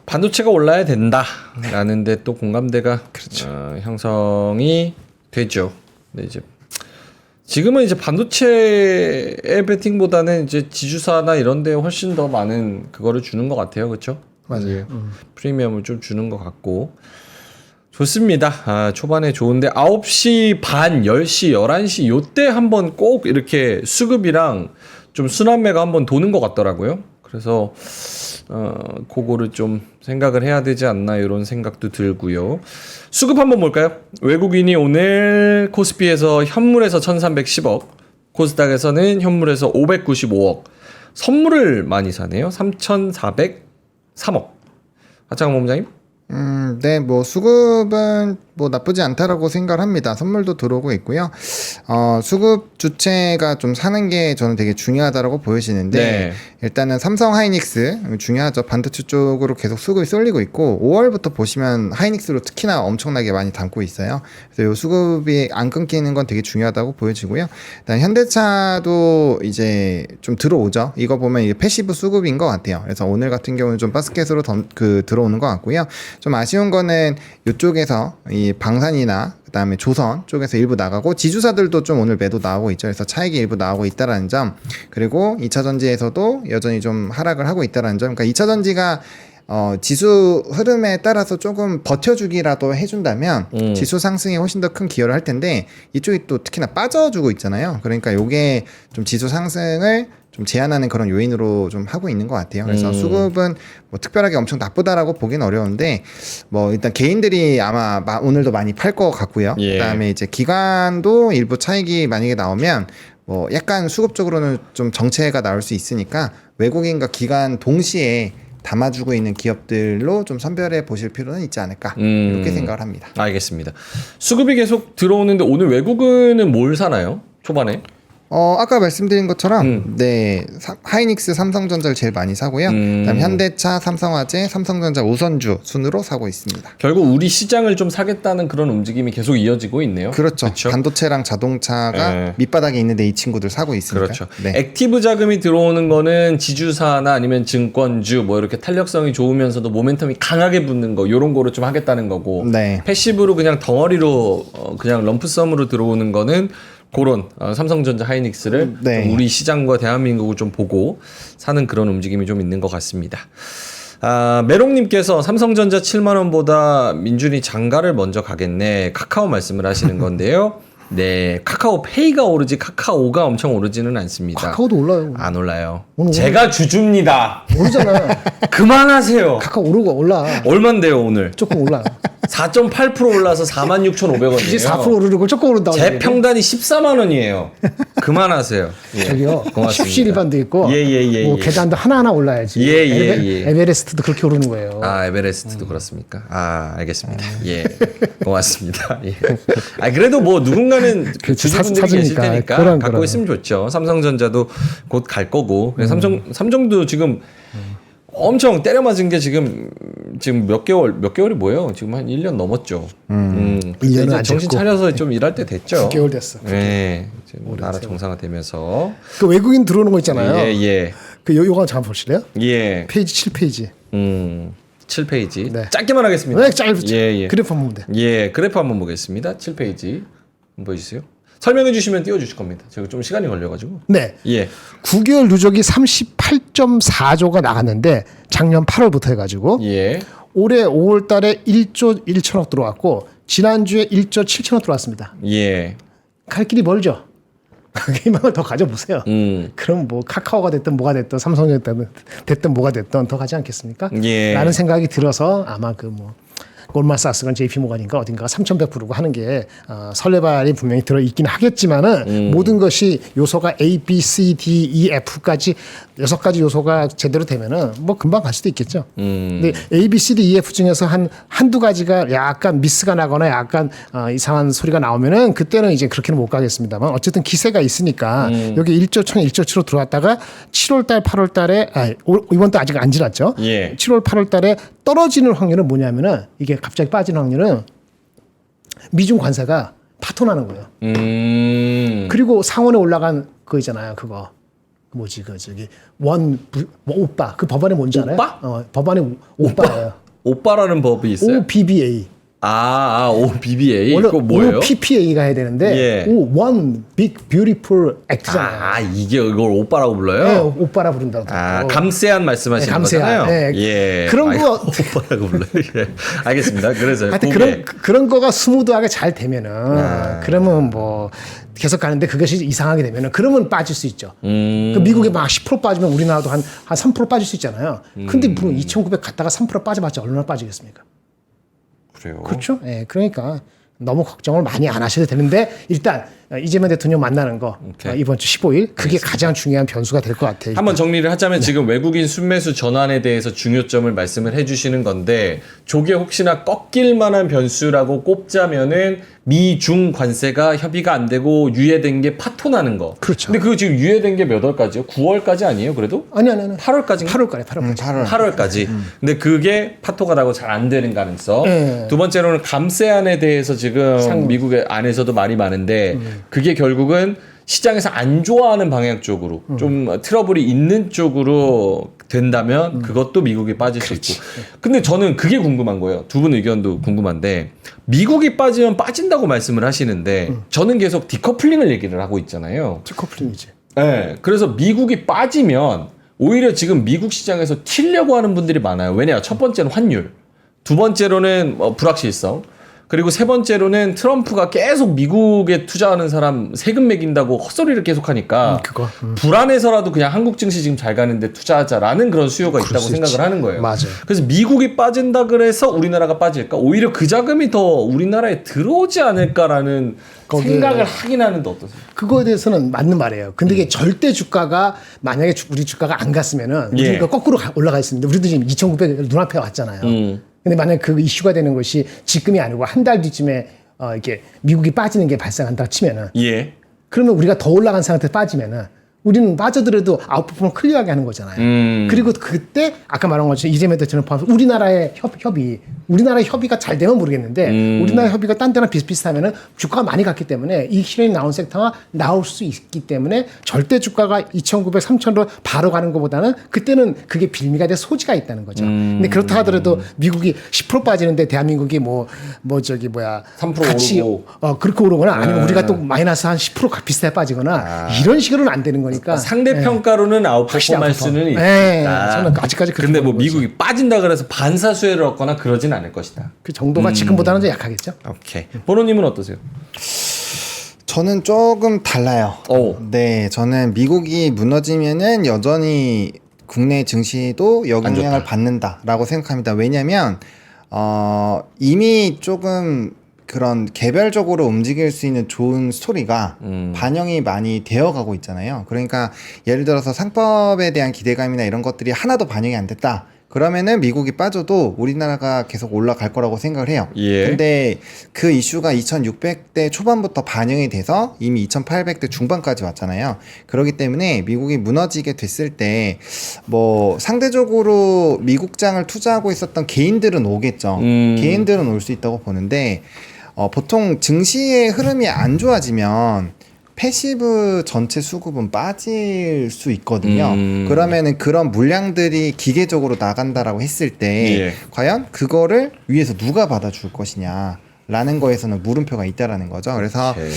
반도체가 올라야 된다라는 데 또 공감대가 형성이 되죠. 근데 이제 지금은 이제 반도체의 베팅보다는 이제 지주사나 이런 데 훨씬 더 많은 그거를 주는 것 같아요. 그렇죠? 맞아요. 프리미엄을 좀 주는 것 같고 좋습니다. 초반에 좋은데 9시 반, 10시, 11시 요때 한번 꼭 이렇게 수급이랑 좀 순환매가 한번 도는 것 같더라고요. 그래서 그거를 좀 생각을 해야 되지 않나 이런 생각도 들고요. 수급 한번 볼까요? 외국인이 오늘 코스피에서 현물에서 1310억, 코스닥에서는 현물에서 595억, 선물을 많이 사네요. 3403억. 하창원 본부장님? 네, 뭐 수급은 뭐 나쁘지 않다라고 생각을 합니다. 선물도 들어오고 있고요. 수급 주체가 좀 사는 게 저는 되게 중요하다라고 보여지는데 네. 일단은 삼성 하이닉스 중요하죠. 반도체 쪽으로 계속 수급이 쏠리고 있고 5월부터 보시면 하이닉스로 특히나 엄청나게 많이 담고 있어요. 그래서 이 수급이 안 끊기는 건 되게 중요하다고 보여지고요. 일단 현대차도 이제 좀 들어오죠. 이거 보면 이게 패시브 수급인 것 같아요. 그래서 오늘 같은 경우는 좀 바스켓으로 들어오는 것 같고요. 좀 아쉬운 거는 이쪽에서 이 방산이나 그다음에 조선 쪽에서 일부 나가고 지주사들도 좀 오늘 매도 나오고 있죠. 그래서 차익이 일부 나오고 있다라는 점. 그리고 2차 전지에서도 여전히 좀 하락을 하고 있다라는 점. 그러니까 2차 전지가 지수 흐름에 따라서 조금 버텨주기라도 해준다면 지수 상승에 훨씬 더 큰 기여를 할 텐데 이쪽이 또 특히나 빠져주고 있잖아요. 그러니까 요게 좀 지수 상승을 좀 제한하는 그런 요인으로 좀 하고 있는 것 같아요. 그래서 수급은 뭐 특별하게 엄청 나쁘다라고 보기는 어려운데 뭐 일단 개인들이 아마 오늘도 많이 팔 것 같고요. 예. 그다음에 이제 기관도 일부 차익이 만약에 나오면 뭐 약간 수급적으로는 좀 정체가 나올 수 있으니까 외국인과 기관 동시에 담아주고 있는 기업들로 좀 선별해 보실 필요는 있지 않을까 이렇게 생각을 합니다. 알겠습니다. 수급이 계속 들어오는데 오늘 외국인은 뭘 사나요? 초반에? 아까 말씀드린 것처럼 네 하이닉스, 삼성전자를 제일 많이 사고요. 그다음에 현대차, 삼성화재, 삼성전자 우선주 순으로 사고 있습니다. 결국 우리 시장을 좀 사겠다는 그런 움직임이 계속 이어지고 있네요. 그렇죠. 그쵸? 반도체랑 자동차가 네. 밑바닥에 있는데 이 친구들 사고 있으니까. 그렇죠. 네. 액티브 자금이 들어오는 거는 지주사나 아니면 증권주 뭐 이렇게 탄력성이 좋으면서도 모멘텀이 강하게 붙는 거 이런 거로 좀 하겠다는 거고 네. 패시브로 그냥 덩어리로 그냥 럼프섬으로 들어오는 거는 그런 삼성전자 하이닉스를 네. 좀 우리 시장과 대한민국을 좀 보고 사는 그런 움직임이 좀 있는 것 같습니다. 메롱님께서 삼성전자 7만 원보다 민준이 장가를 먼저 가겠네 카카오 말씀을 하시는 건데요. 네, 카카오페이가 오르지 카카오가 엄청 오르지는 않습니다. 카카오도 올라요. 안 올라요. 오늘 제가 주주입니다. 오르잖아. 그만하세요. 카카오 오르고 올라. 얼만데요 오늘? 조금 올라. 4.8% 올라서 46,500원이에요. 이제 4% 오르고 조금 오른다고. 제 평단이 14만 원이에요. 그만하세요. 예. 저기요. 고맙습니다. 십시일반도 있고. 예. 뭐 계단도 하나하나 올라야지. 예. 에베레스트도 그렇게 오르는 거예요. 아, 에베레스트도 그렇습니까? 아, 알겠습니다. 예. 고맙습니다. 예. 아, 그래도 뭐 누군가는 그렇지, 주주분들이 계실 사주니까. 테니까 그럼. 갖고 있으면 좋죠. 삼성전자도 곧 갈 거고. 삼성도 지금 엄청 때려 맞은 게 지금 몇 개월이 뭐예요? 지금 한 1년 넘었죠. 1년은 이제 안 정신 됐고. 차려서 좀 일할 때 됐죠. 9개월 됐어. 네. 지금 나라 정상화되면서. 그 외국인 들어오는 거 있잖아요. 예. 그 요거 잠깐 보실래요? 예. 페이지 7페이지. 7페이지. 네. 짧게만 하겠습니다. 네, 짧죠. 예. 그래프 한번 보면 돼. 예, 그래프 한번 보겠습니다. 7페이지. 한번 보여주세요. 설명해 주시면 띄워주실 겁니다. 제가 좀 시간이 걸려가지고. 네. 예. 9개월 누적이 38.4조가 나갔는데 작년 8월부터 해가지고 예. 올해 5월 달에 1조 1천억 들어왔고 지난주에 1조 7천억 들어왔습니다. 예. 갈 길이 멀죠. 희망을 더 가져보세요. 그럼 뭐 카카오가 됐든 뭐가 됐든 삼성전자 됐든 뭐가 됐든 더 가지 않겠습니까? 예. 라는 생각이 들어서 아마 그 뭐 골만삭스건 JP모건인가 어딘가가 3,100%고 하는 게 설레발이 분명히 들어 있긴 하겠지만은 모든 것이 요소가 A, B, C, D, E, F까지 6가지 요소가 제대로 되면은 뭐 금방 갈 수도 있겠죠. 근데 A, B, C, D, E, F 중에서 한두 가지가 약간 미스가 나거나 약간 이상한 소리가 나오면은 그때는 이제 그렇게는 못 가겠습니다만 어쨌든 기세가 있으니까 여기 1조 1,1조 들어왔다가 7월 달, 8월 달에 이번 달 아직 안 지났죠. 예. 7월, 8월 달에 떨어지는 확률은 뭐냐면은 이게 갑자기 빠지는 확률은 미중 관세가 파토나는 거예요. 그리고 상원에 올라간 거 있잖아요. 그거 뭐지 그 저기 오빠 그 법안이 뭔지 알아요? 오빠? 법안이 오빠예요. 오빠라는 법이 있어요? OBBA. OBBA. 원래 그거 뭐예요? OPPA가 해야 되는데 예. One Big Beautiful Act잖아요. 이게 이걸 오빠라고 불러요? 네, 오빠라 부른다고. 감세한 말씀하시는 네, 감세한. 거잖아요. 네. 예. 그런 거 오빠라고 불러요. 예. 알겠습니다. 그래서 하여튼 그런 거가 스무드하게 잘 되면은 그러면 뭐 계속 가는데 그것이 이상하게 되면은 그러면 빠질 수 있죠. 그 미국에 막 10% 빠지면 우리나라도 한 3% 빠질 수 있잖아요. 근데 물론 2,900 갔다가 3% 빠져봤자 얼마나 빠지겠습니까? 그래요. 그렇죠. 예, 그러니까 너무 걱정을 많이 안 하셔도 되는데 일단 이재명 대통령 만나는 거 이번 주 15일 그게 가장 중요한 변수가 될 것 같아요. 한번 정리를 하자면 지금 외국인 순매수 전환에 대해서 중요점을 말씀을 해주시는 건데 저게 혹시나 꺾일 만한 변수라고 꼽자면은 미중 관세가 협의가 안 되고 유예된 게 파토나는 거. 그렇죠. 근데 그거 지금 유예된 게 몇 월까지요? 9월까지 아니에요? 그래도? 아니. 8월까지인가? 8월까지. 8월까지. 근데 그게 파토가 나고 잘 안 되는 가능성. 네. 두 번째로는 감세안에 대해서 지금 미국의 안에서도 말이 많은데 그게 결국은 시장에서 안 좋아하는 방향 쪽으로 좀 트러블이 있는 쪽으로 된다면 그것도 미국이 빠질 수 있고. 근데 저는 그게 궁금한 거예요. 두 분 의견도 궁금한데 미국이 빠지면 빠진다고 말씀을 하시는데 저는 계속 디커플링을 얘기를 하고 있잖아요. 디커플링이지. 네, 그래서 미국이 빠지면 오히려 지금 미국 시장에서 튀려고 하는 분들이 많아요. 왜냐? 첫 번째는 환율, 두 번째로는 불확실성, 그리고 세 번째로는 트럼프가 계속 미국에 투자하는 사람 세금 매긴다고 헛소리를 계속하니까 불안해서라도 그냥 한국 증시 지금 잘 가는데 투자하자라는 그런 수요가 있다고 생각을 하는 거예요. 맞아요. 그래서 미국이 빠진다 그래서 우리나라가 빠질까? 오히려 그 자금이 더 우리나라에 들어오지 않을까라는 생각을 하긴 하는데 어떠세요? 그거에 대해서는 맞는 말이에요. 근데 이게 절대 주가가 만약에 우리 주가가 안 갔으면은 우리가 거꾸로 올라가 있었는데 우리도 지금 2,900 눈앞에 왔잖아요. 근데 만약 그 이슈가 되는 것이 지금이 아니고 한 달 뒤쯤에 이렇게 미국이 빠지는 게 발생한다 치면은 그러면 우리가 더 올라간 상태에서 빠지면은 우리는 빠져들어도 아웃퍼폼을 클리어하게 하는 거잖아요. 그리고 그때 아까 말한 것처럼 이재명 대통령 포함해서 우리나라의 우리나라의 협의가 잘 되면 모르겠는데 우리나라 협의가 딴 데랑 비슷비슷하면은 주가가 많이 갔기 때문에 이 실현이 나온 섹터가 나올 수 있기 때문에 절대 주가가 2,900, 3,000로 바로 가는 것보다는 그때는 그게 빌미가 될 소지가 있다는 거죠. 근데 그렇다 하더라도 미국이 10% 빠지는데 대한민국이 3% 같이 오르고 그렇게 오르거나 아니면 우리가 또 마이너스 한 10% 비슷하게 빠지거나 이런 식으로는 안 되는 거니까 상대평가로는 아웃퍼폼할 수는 있다. 저는 아직까지 그렇게 근데 뭐 보는 거지. 미국이 빠진다 그래서 반사수혜를 얻거나 그러진 않을 것이다. 그 정도가 지금보다는 좀 약하겠죠. 오케이. 보노님은 어떠세요? 저는 조금 달라요. 오. 네, 저는 미국이 무너지면은 여전히 국내 증시도 역영향을 받는다라고 생각합니다. 왜냐하면 이미 조금 그런 개별적으로 움직일 수 있는 좋은 스토리가 반영이 많이 되어가고 있잖아요. 그러니까 예를 들어서 상법에 대한 기대감이나 이런 것들이 하나도 반영이 안 됐다. 그러면은 미국이 빠져도 우리나라가 계속 올라갈 거라고 생각을 해요. 예. 근데 그 이슈가 2600대 초반부터 반영이 돼서 이미 2800대 중반까지 왔잖아요. 그렇기 때문에 미국이 무너지게 됐을 때 뭐 상대적으로 미국장을 투자하고 있었던 개인들은 오겠죠. 개인들은 올 수 있다고 보는데 보통 증시의 흐름이 안 좋아지면 패시브 전체 수급은 빠질 수 있거든요. 그러면은 그런 물량들이 기계적으로 나간다라고 했을 때 예. 과연 그거를 위에서 누가 받아줄 것이냐 라는 거에서는 물음표가 있다라는 거죠. 그래서 오케이.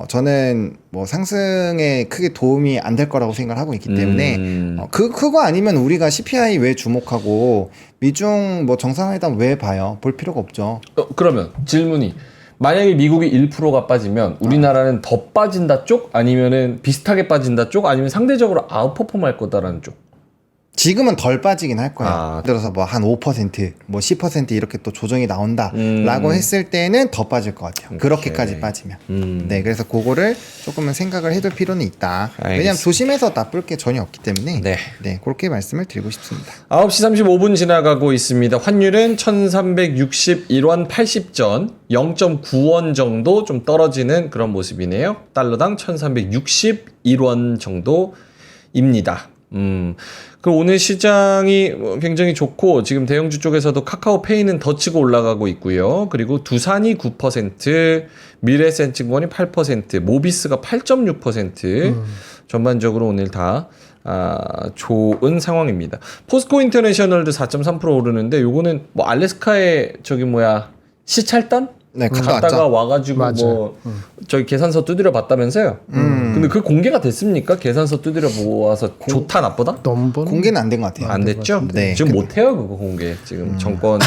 저는 뭐 상승에 크게 도움이 안 될 거라고 생각을 하고 있기 때문에 그거 아니면 우리가 CPI 왜 주목하고 미중 뭐 정상회담 왜 봐요? 볼 필요가 없죠. 그러면 질문이 만약에 미국이 1%가 빠지면 우리나라는 더 빠진다 쪽 아니면은 비슷하게 빠진다 쪽 아니면 상대적으로 아웃퍼폼 할 거다라는 쪽. 지금은 덜 빠지긴 할 거예요. 아. 예를 들어서 뭐 한 5%, 뭐 10% 이렇게 또 조정이 나온다라고 했을 때는 더 빠질 것 같아요. 그렇게까지 빠지면. 네, 그래서 그거를 조금은 생각을 해둘 필요는 있다. 왜냐하면 알겠습니다. 조심해서 나쁠 게 전혀 없기 때문에 네. 네, 그렇게 말씀을 드리고 싶습니다. 9시 35분 지나가고 있습니다. 환율은 1361원 80전 0.9원 정도 좀 떨어지는 그런 모습이네요. 달러당 1361원 정도입니다. 그 오늘 시장이 굉장히 좋고 지금 대형주 쪽에서도 카카오페이는 더 치고 올라가고 있고요. 그리고 두산이 9%, 미래에셋증권이 8%, 모비스가 8.6% 전반적으로 오늘 다 좋은 상황입니다. 포스코 인터내셔널도 4.3% 오르는데 요거는 뭐 알래스카의 저기 뭐야 시찰단? 네, 갔다가 와가지고 맞아요. 뭐 저기 계산서 두드려 봤다면서요. 근데 그 공개가 됐습니까? 계산서 두드려 모아서 좋다 나쁘다? 넘버 공개는 안 된 것 같아요. 안 됐죠? 네. 지금 못해요 그거 공개. 지금 정권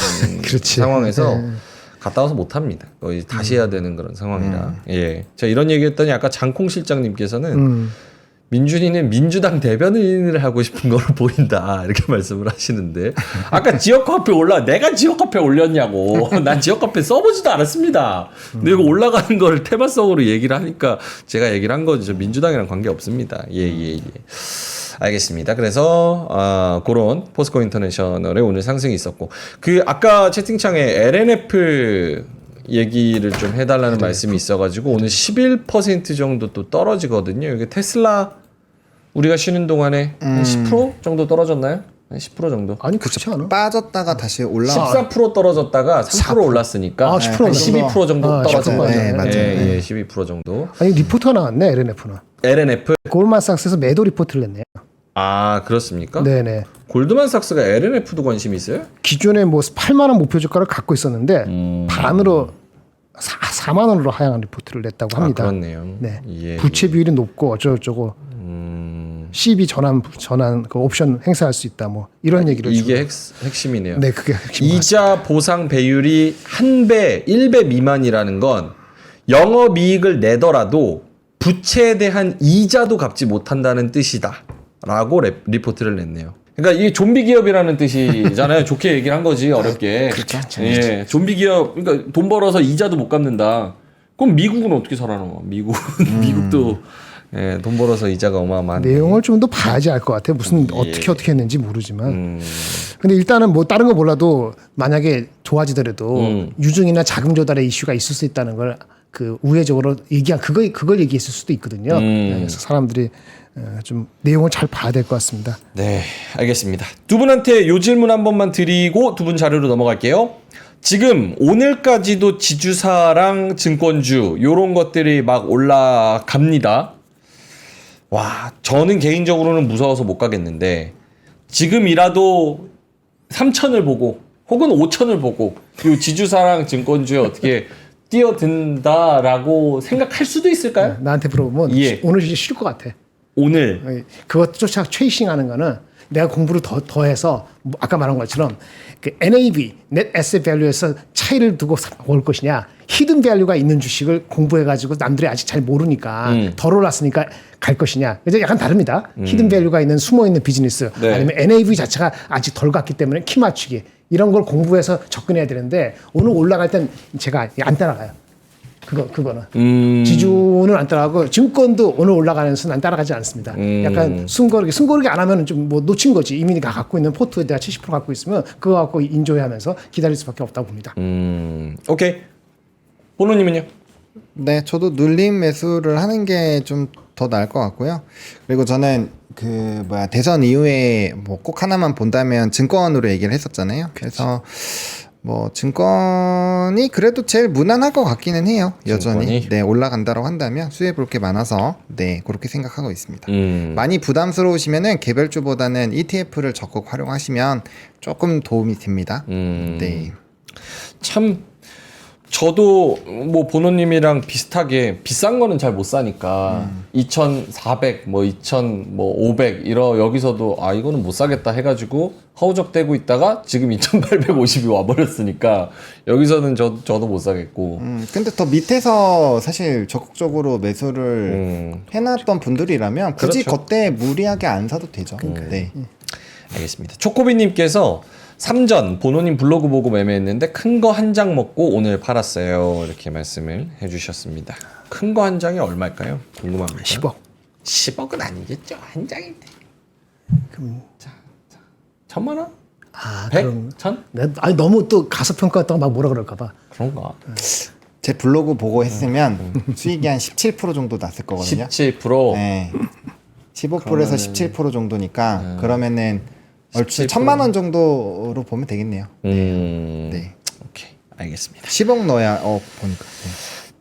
그렇지. 상황에서 네. 갔다 와서 못합니다. 거의 다시 해야 되는 그런 상황이라. 예. 자 이런 얘기했더니 아까 장콩 실장님께서는 민준이는 민주당 대변인을 하고 싶은 걸로 보인다 이렇게 말씀을 하시는데 아까 지역화폐 내가 지역화폐 올렸냐고 난 지역화폐 써보지도 않았습니다. 근데 이거 올라가는 걸 테마성으로 얘기를 하니까 제가 얘기를 한 거죠. 민주당이랑 관계 없습니다. 예. 알겠습니다. 그래서 그런 포스코 인터내셔널의 오늘 상승이 있었고 그 아까 채팅창에 LNF 얘기를 좀 해달라는 말씀이 있어가지고 오늘 11% 정도 또 떨어지거든요. 이게 테슬라 우리가 쉬는 동안에 한 10% 정도 떨어졌나요? 한 10% 정도. 아니 그렇지 않아? 빠졌다가 다시 올라와. 14% 떨어졌다가 3% 올랐으니까 10% 12% 정도 아, 떨어졌네요. 10% 네, 맞아요. 예, 12% 정도. 아니 리포트가 나왔네 LNF는. LNF. 골만삭스에서 매도 리포트를 냈네요. 아 그렇습니까? 네네. 골드만삭스가 LNF도 관심이 있어요? 기존에 뭐 8만 원 목표 주가를 갖고 있었는데 반으로 4만 원으로 하향한 리포트를 냈다고 합니다. 그렇네요. 네. 예. 부채 비율이 높고 어쩌고저쩌고 CB 전환 그 옵션 행사할 수 있다 뭐 이런 얘기를 이게 주고. 핵심이네요. 네 그게 핵심 이자 보상 배율이 1배 미만이라는 건 영업이익을 내더라도 부채에 대한 이자도 갚지 못한다는 뜻이다 라고 리포트를 냈네요. 그러니까 이게 좀비 기업이라는 뜻이잖아요. 좋게 얘기를 한 거지 어렵게. 그렇죠. 예, 좀비 기업 그러니까 돈 벌어서 이자도 못 갚는다. 그럼 미국은 어떻게 살아남아? 미국도 예, 돈 벌어서 이자가 어마어마한데. 내용을 좀 더 봐야지 알 것 같아요. 무슨 어떻게 했는지 모르지만. 근데 일단은 뭐 다른 거 몰라도 만약에 좋아지더라도 유증이나 자금 조달의 이슈가 있을 수 있다는 걸 그 우회적으로 그걸 얘기했을 수도 있거든요. 그래서 사람들이 좀 내용을 잘 봐야 될 것 같습니다. 네, 알겠습니다. 두 분한테 요 질문 한 번만 드리고 두 분 자료로 넘어갈게요. 지금 오늘까지도 지주사랑 증권주 요런 것들이 막 올라갑니다. 와, 저는 개인적으로는 무서워서 못 가겠는데 지금이라도 3천을 보고 혹은 5천을 보고 요 지주사랑 증권주에 어떻게 뛰어든다라고 생각할 수도 있을까요? 나한테 물어보면 예. 오늘 이제 쉴 것 같아. 오늘 그것 쫓아 최이싱하는 거는 내가 공부를 더해서 뭐 아까 말한 것처럼 그 NAV, Net Asset Value에서 차이를 두고 올 것이냐, 히든 밸류가 있는 주식을 공부해가지고 남들이 아직 잘 모르니까 덜 올랐으니까 갈 것이냐. 그래서 약간 다릅니다. 히든 밸류가 있는 숨어 있는 비즈니스, 네. 아니면 NAV 자체가 아직 덜 갔기 때문에 키 맞추기 이런 걸 공부해서 접근해야 되는데 오늘 올라갈 땐 제가 안 따라가요. 그거는 지주는 안 따라가고 증권도 오늘 올라가는 순 안 따라가지 않습니다. 약간 숨고르기 안 하면 좀 뭐 놓친 거지. 이미 가 갖고 있는 포트에 내가 70% 갖고 있으면 그거 갖고 인조해하면서 기다릴 수밖에 없다고 봅니다. 오케이. 보노님은요? 네, 저도 눌림 매수를 하는 게 좀 더 나을 것 같고요. 그리고 저는 대선 이후에 뭐 꼭 하나만 본다면 증권으로 얘기를 했었잖아요. 그래서 뭐 증권이 그래도 제일 무난할 것 같기는 해요. 여전히. 증권이? 네, 올라간다고 한다면 수혜 볼 게 많아서 네, 그렇게 생각하고 있습니다. 많이 부담스러우시면은 개별주보다는 ETF를 적극 활용하시면 조금 도움이 됩니다. 네. 참 저도 뭐 보노님이랑 비슷하게 비싼 거는 잘 못 사니까 2,400 뭐 2,500 여기서도 아 이거는 못 사겠다 해가지고 허우적대고 있다가 지금 2,850이 와버렸으니까 여기서는 저도 못 사겠고. 근데 더 밑에서 사실 적극적으로 매수를 해놨던 분들이라면 굳이 그렇죠. 그때 무리하게 안 사도 되죠. 네. 알겠습니다. 초코비님께서 삼전 보노님 블로그 보고 매매했는데 큰 거 한 장 먹고 오늘 팔았어요. 이렇게 말씀을 해주셨습니다. 큰 거 한 장이 얼마일까요? 궁금합니다. 10억. 10억은 아니겠죠. 한 장인데. 그럼 자, 1,000만 원? 아 100? 그럼 1000? 아니 너무 또 가소평가했다가 막 뭐라 그럴까봐. 그런가? 제 블로그 보고 했으면 수익이 한 17% 정도 났을 거거든요. 17%? 네. 15%에서 17% 정도니까 그러면은 얼추 17%. 1,000만 원 정도로 보면 되겠네요. 네. 네. 오케이. 알겠습니다. 10억 넣어야 보니까. 네.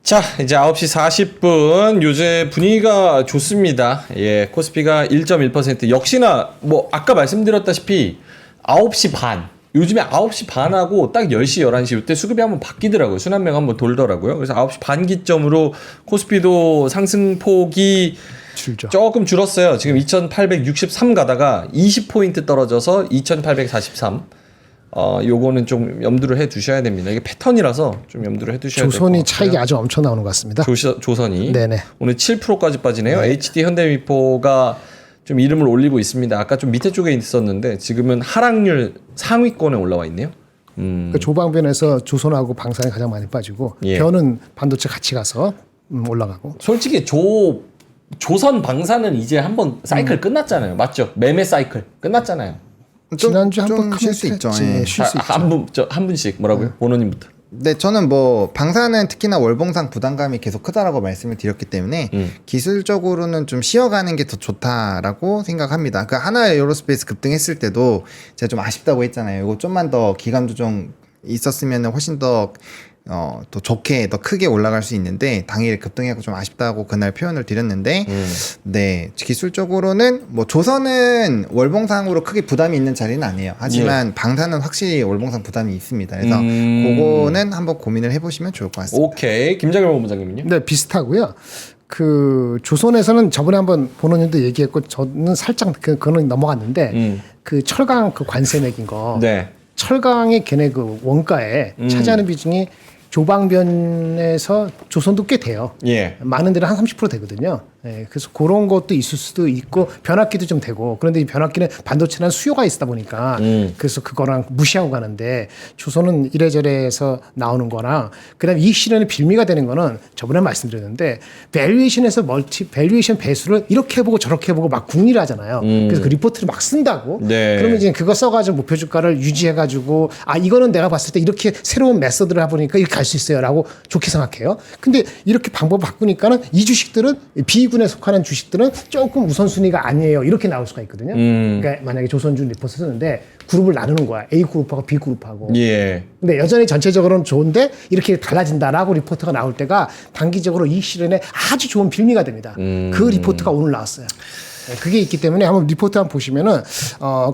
자, 이제 9시 40분. 요새 분위기가 좋습니다. 예, 코스피가 1.1%. 역시나, 뭐, 아까 말씀드렸다시피, 9시 반. 요즘에 9시 반하고 딱 10시, 11시, 이때 수급이 한번 바뀌더라고요. 순환매가 한번 돌더라고요. 그래서 9시 반 기점으로 코스피도 상승폭이 줄죠. 조금 줄었어요. 지금 2863 가다가 20포인트 떨어져서 2843. 요거는 좀 염두를 해 두셔야 됩니다. 이게 패턴이라서 좀 염두를 해 두셔야 될것 조선이 같아요. 차익이 아주 엄청 나오는 것 같습니다. 조선이 네네. 오늘 7%까지 빠지네요. HD 현대미포가 좀 이름을 올리고 있습니다. 아까 좀 밑에 쪽에 있었는데 지금은 하락률 상위권에 올라와 있네요. 그 조방변에서 조선하고 방산이 가장 많이 빠지고 예. 변은 반도체 같이 가서 올라가고. 솔직히 조선 방사는 이제 한번 사이클 끝났잖아요. 맞죠? 매매 사이클 끝났잖아요. 지난주 한번 쉴 수 있죠. 예. 쉴 수 있죠. 한 분씩 뭐라고요? 보노님부터. 네, 저는 뭐 방사는 특히나 월봉상 부담감이 계속 크다라고 말씀을 드렸기 때문에 기술적으로는 좀 쉬어가는 게 더 좋다라고 생각합니다. 그 하나 에어로스페이스 급등했을 때도 제가 좀 아쉽다고 했잖아요. 이거 좀만 더 기간 조정 있었으면 훨씬 더 더 좋게 더 크게 올라갈 수 있는데 당일 급등하고 좀 아쉽다고 그날 표현을 드렸는데 네, 기술적으로는 뭐 조선은 월봉상으로 크게 부담이 있는 자리는 아니에요. 하지만 방사는 확실히 월봉상 부담이 있습니다. 그래서 그거는 한번 고민을 해보시면 좋을 것 같습니다. 오케이. 김장일 본부장님은요? 네, 비슷하고요. 그 조선에서는 저번에 한번 보노님도 얘기했고 저는 살짝 그거는 넘어갔는데 그 철강 그 관세 매긴 거. 네. 철강의 걔네 그 원가에 차지하는 비중이 조방변에서 조선도 꽤 돼요. 예. 많은 데는 한 30% 되거든요. 예, 그래서 그런 것도 있을 수도 있고 변압기도 좀 되고 그런데 이 변압기는 반도체는 수요가 있다 보니까 그래서 그거랑 무시하고 가는데 조선은 이래저래해서 나오는 거랑 그다음에 이익 실현의 빌미가 되는 거는 저번에 말씀드렸는데 밸류에이션에서 밸류에이션 배수를 이렇게 해보고 저렇게 해보고 막 궁리를 하잖아요. 그래서 그 리포트를 막 쓴다고. 네. 그러면 이제 그거 써가지고 목표 주가를 유지해가지고 아 이거는 내가 봤을 때 이렇게 새로운 메서드를 해보니까 이렇게 갈 수 있어요라고 좋게 생각해요. 근데 이렇게 방법 바꾸니까는 이 주식들은 B군에 속하는 주식들은 조금 우선순위가 아니에요. 이렇게 나올 수가 있거든요. 그러니까 만약에 조선주 리포트 쓰는데 그룹을 나누는 거야. A 그룹하고 B 그룹하고. 예. 근데 여전히 전체적으로는 좋은데 이렇게 달라진다라고 리포트가 나올 때가 단기적으로 이익 실현에 아주 좋은 빌미가 됩니다. 그 리포트가 오늘 나왔어요. 그게 있기 때문에 한번 리포트 한번 보시면은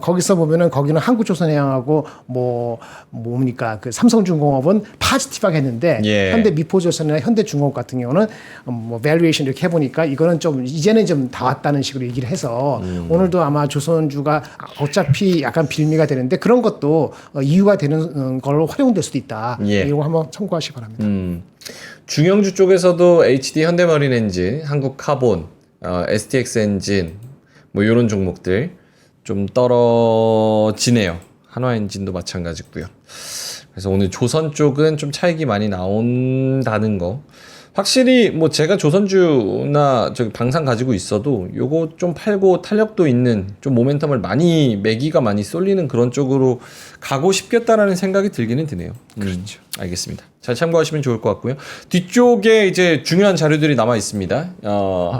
거기서 보면은 거기는 한국조선해양하고 뭡니까 그 삼성중공업은 파지티브하게 했는데 예. 현대미포조선이나 현대중공업 같은 경우는 뭐 밸류에이션 이렇게 해보니까 이거는 좀 이제는 좀 다 왔다는 식으로 얘기를 해서 오늘도 아마 조선주가 어차피 약간 빌미가 되는데 그런 것도 이유가 되는 걸로 활용될 수도 있다. 예. 이거 한번 참고하시기 바랍니다. 중형주 쪽에서도 HD 현대머린엔진, 한국카본, STX 엔진 뭐 이런 종목들 좀 떨어지네요. 한화엔진도 마찬가지고요. 그래서 오늘 조선 쪽은 좀 차익이 많이 나온다는 거. 확실히 뭐 제가 조선주나 저기 방산 가지고 있어도 요거 좀 팔고 탄력도 있는 좀 모멘텀을 많이 매기가 많이 쏠리는 그런 쪽으로 가고 싶겠다라는 생각이 들기는 드네요. 그렇죠. 알겠습니다. 잘 참고하시면 좋을 것 같고요. 뒤쪽에 이제 중요한 자료들이 남아 있습니다.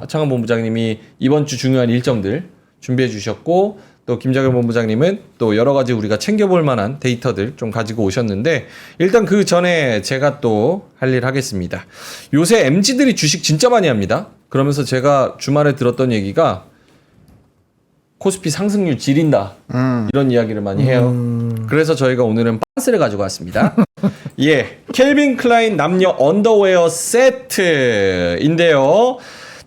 하창한 본부장님이 이번 주 중요한 일정들 준비해 주셨고 또 김장현 본부장님은 또 여러 가지 우리가 챙겨볼 만한 데이터들 좀 가지고 오셨는데 일단 그 전에 제가 또 할 일 하겠습니다. 요새 MZ들이 주식 진짜 많이 합니다. 그러면서 제가 주말에 들었던 얘기가 코스피 상승률 지린다 이런 이야기를 많이 해요. 그래서 저희가 오늘은 빤스를 가지고 왔습니다. 예, 켈빈 클라인 남녀 언더웨어 세트인데요.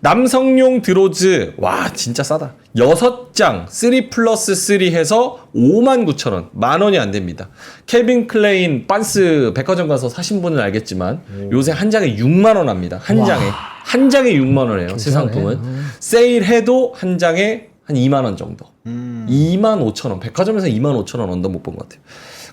남성용 드로즈 와 진짜 싸다. 6장 3+3 해서 59,000원. 만원이 안 됩니다. 켈빈 클레인 빤스 백화점 가서 사신 분은 알겠지만 요새 한 장에 6만 원 합니다. 한 장에. 한 장에 6만 원이에요. 새 상품은. 세일해도 한 장에 한 2만 원 정도. 25,000원. 백화점에서 25,000원 언더 못 본 것 같아요.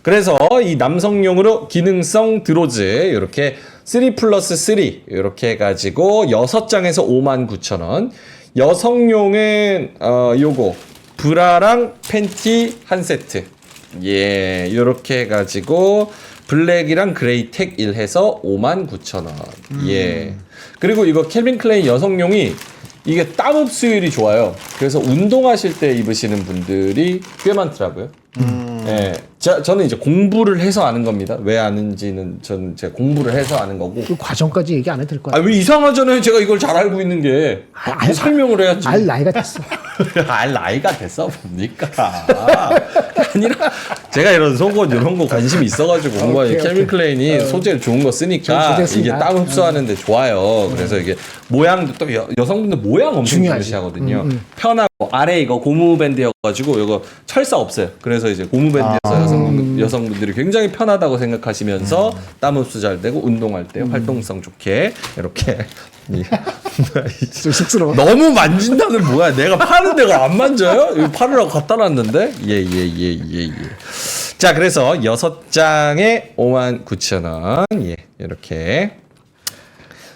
그래서 이 남성용으로 기능성 드로즈 이렇게 3+3 이렇게 해가지고 6장에서 59,000원. 여성용은 요거 브라랑 팬티 한 세트. 예, 요렇게 해가지고 블랙이랑 그레이 택 1 해서 59,000원. 예. 그리고 이거 켈빈 클레인 여성용이 이게 땀 흡수율이 좋아요. 그래서 운동하실 때 입으시는 분들이 꽤 많더라고요. 예. 저는 이제 공부를 해서 아는 겁니다. 왜 아는지는 저는 제가 공부를 해서 아는 거고. 그 과정까지 얘기 안 해도 될 것 아, 같아요. 왜 이상하잖아요. 제가 이걸 잘 알고 있는 게. 뭐 설명을 해야지. 알 나이가 됐어. 알 나이가 됐어 뭡니까? 아니라 제가 이런 속옷 이런 거 관심이 있어가지고 공부하니 오케이, 켈빈 오케이. 클레인이 소재를 좋은 거 쓰니까 이게 좋겠습니다. 땀 흡수하는데 좋아요. 그래서 이게 모양도 또 여성분들 모양 엄청 중요하지. 중요시하거든요. 편하고 아래 이거 고무 밴드여가지고 이거 철사 없어요. 그래서 이제 고무 밴드여서 여성분들이 굉장히 편하다고 생각하시면서 땀 흡수 잘 되고 운동할 때 활동성 좋게 이렇게. 좀 쑥스러워. 너무 만진다는 뭐야? 내가 파는 데가 안 만져요? 이거 파느라고 갖다 놨는데? 예. 자, 그래서 6장에 59,000원. 예, 이렇게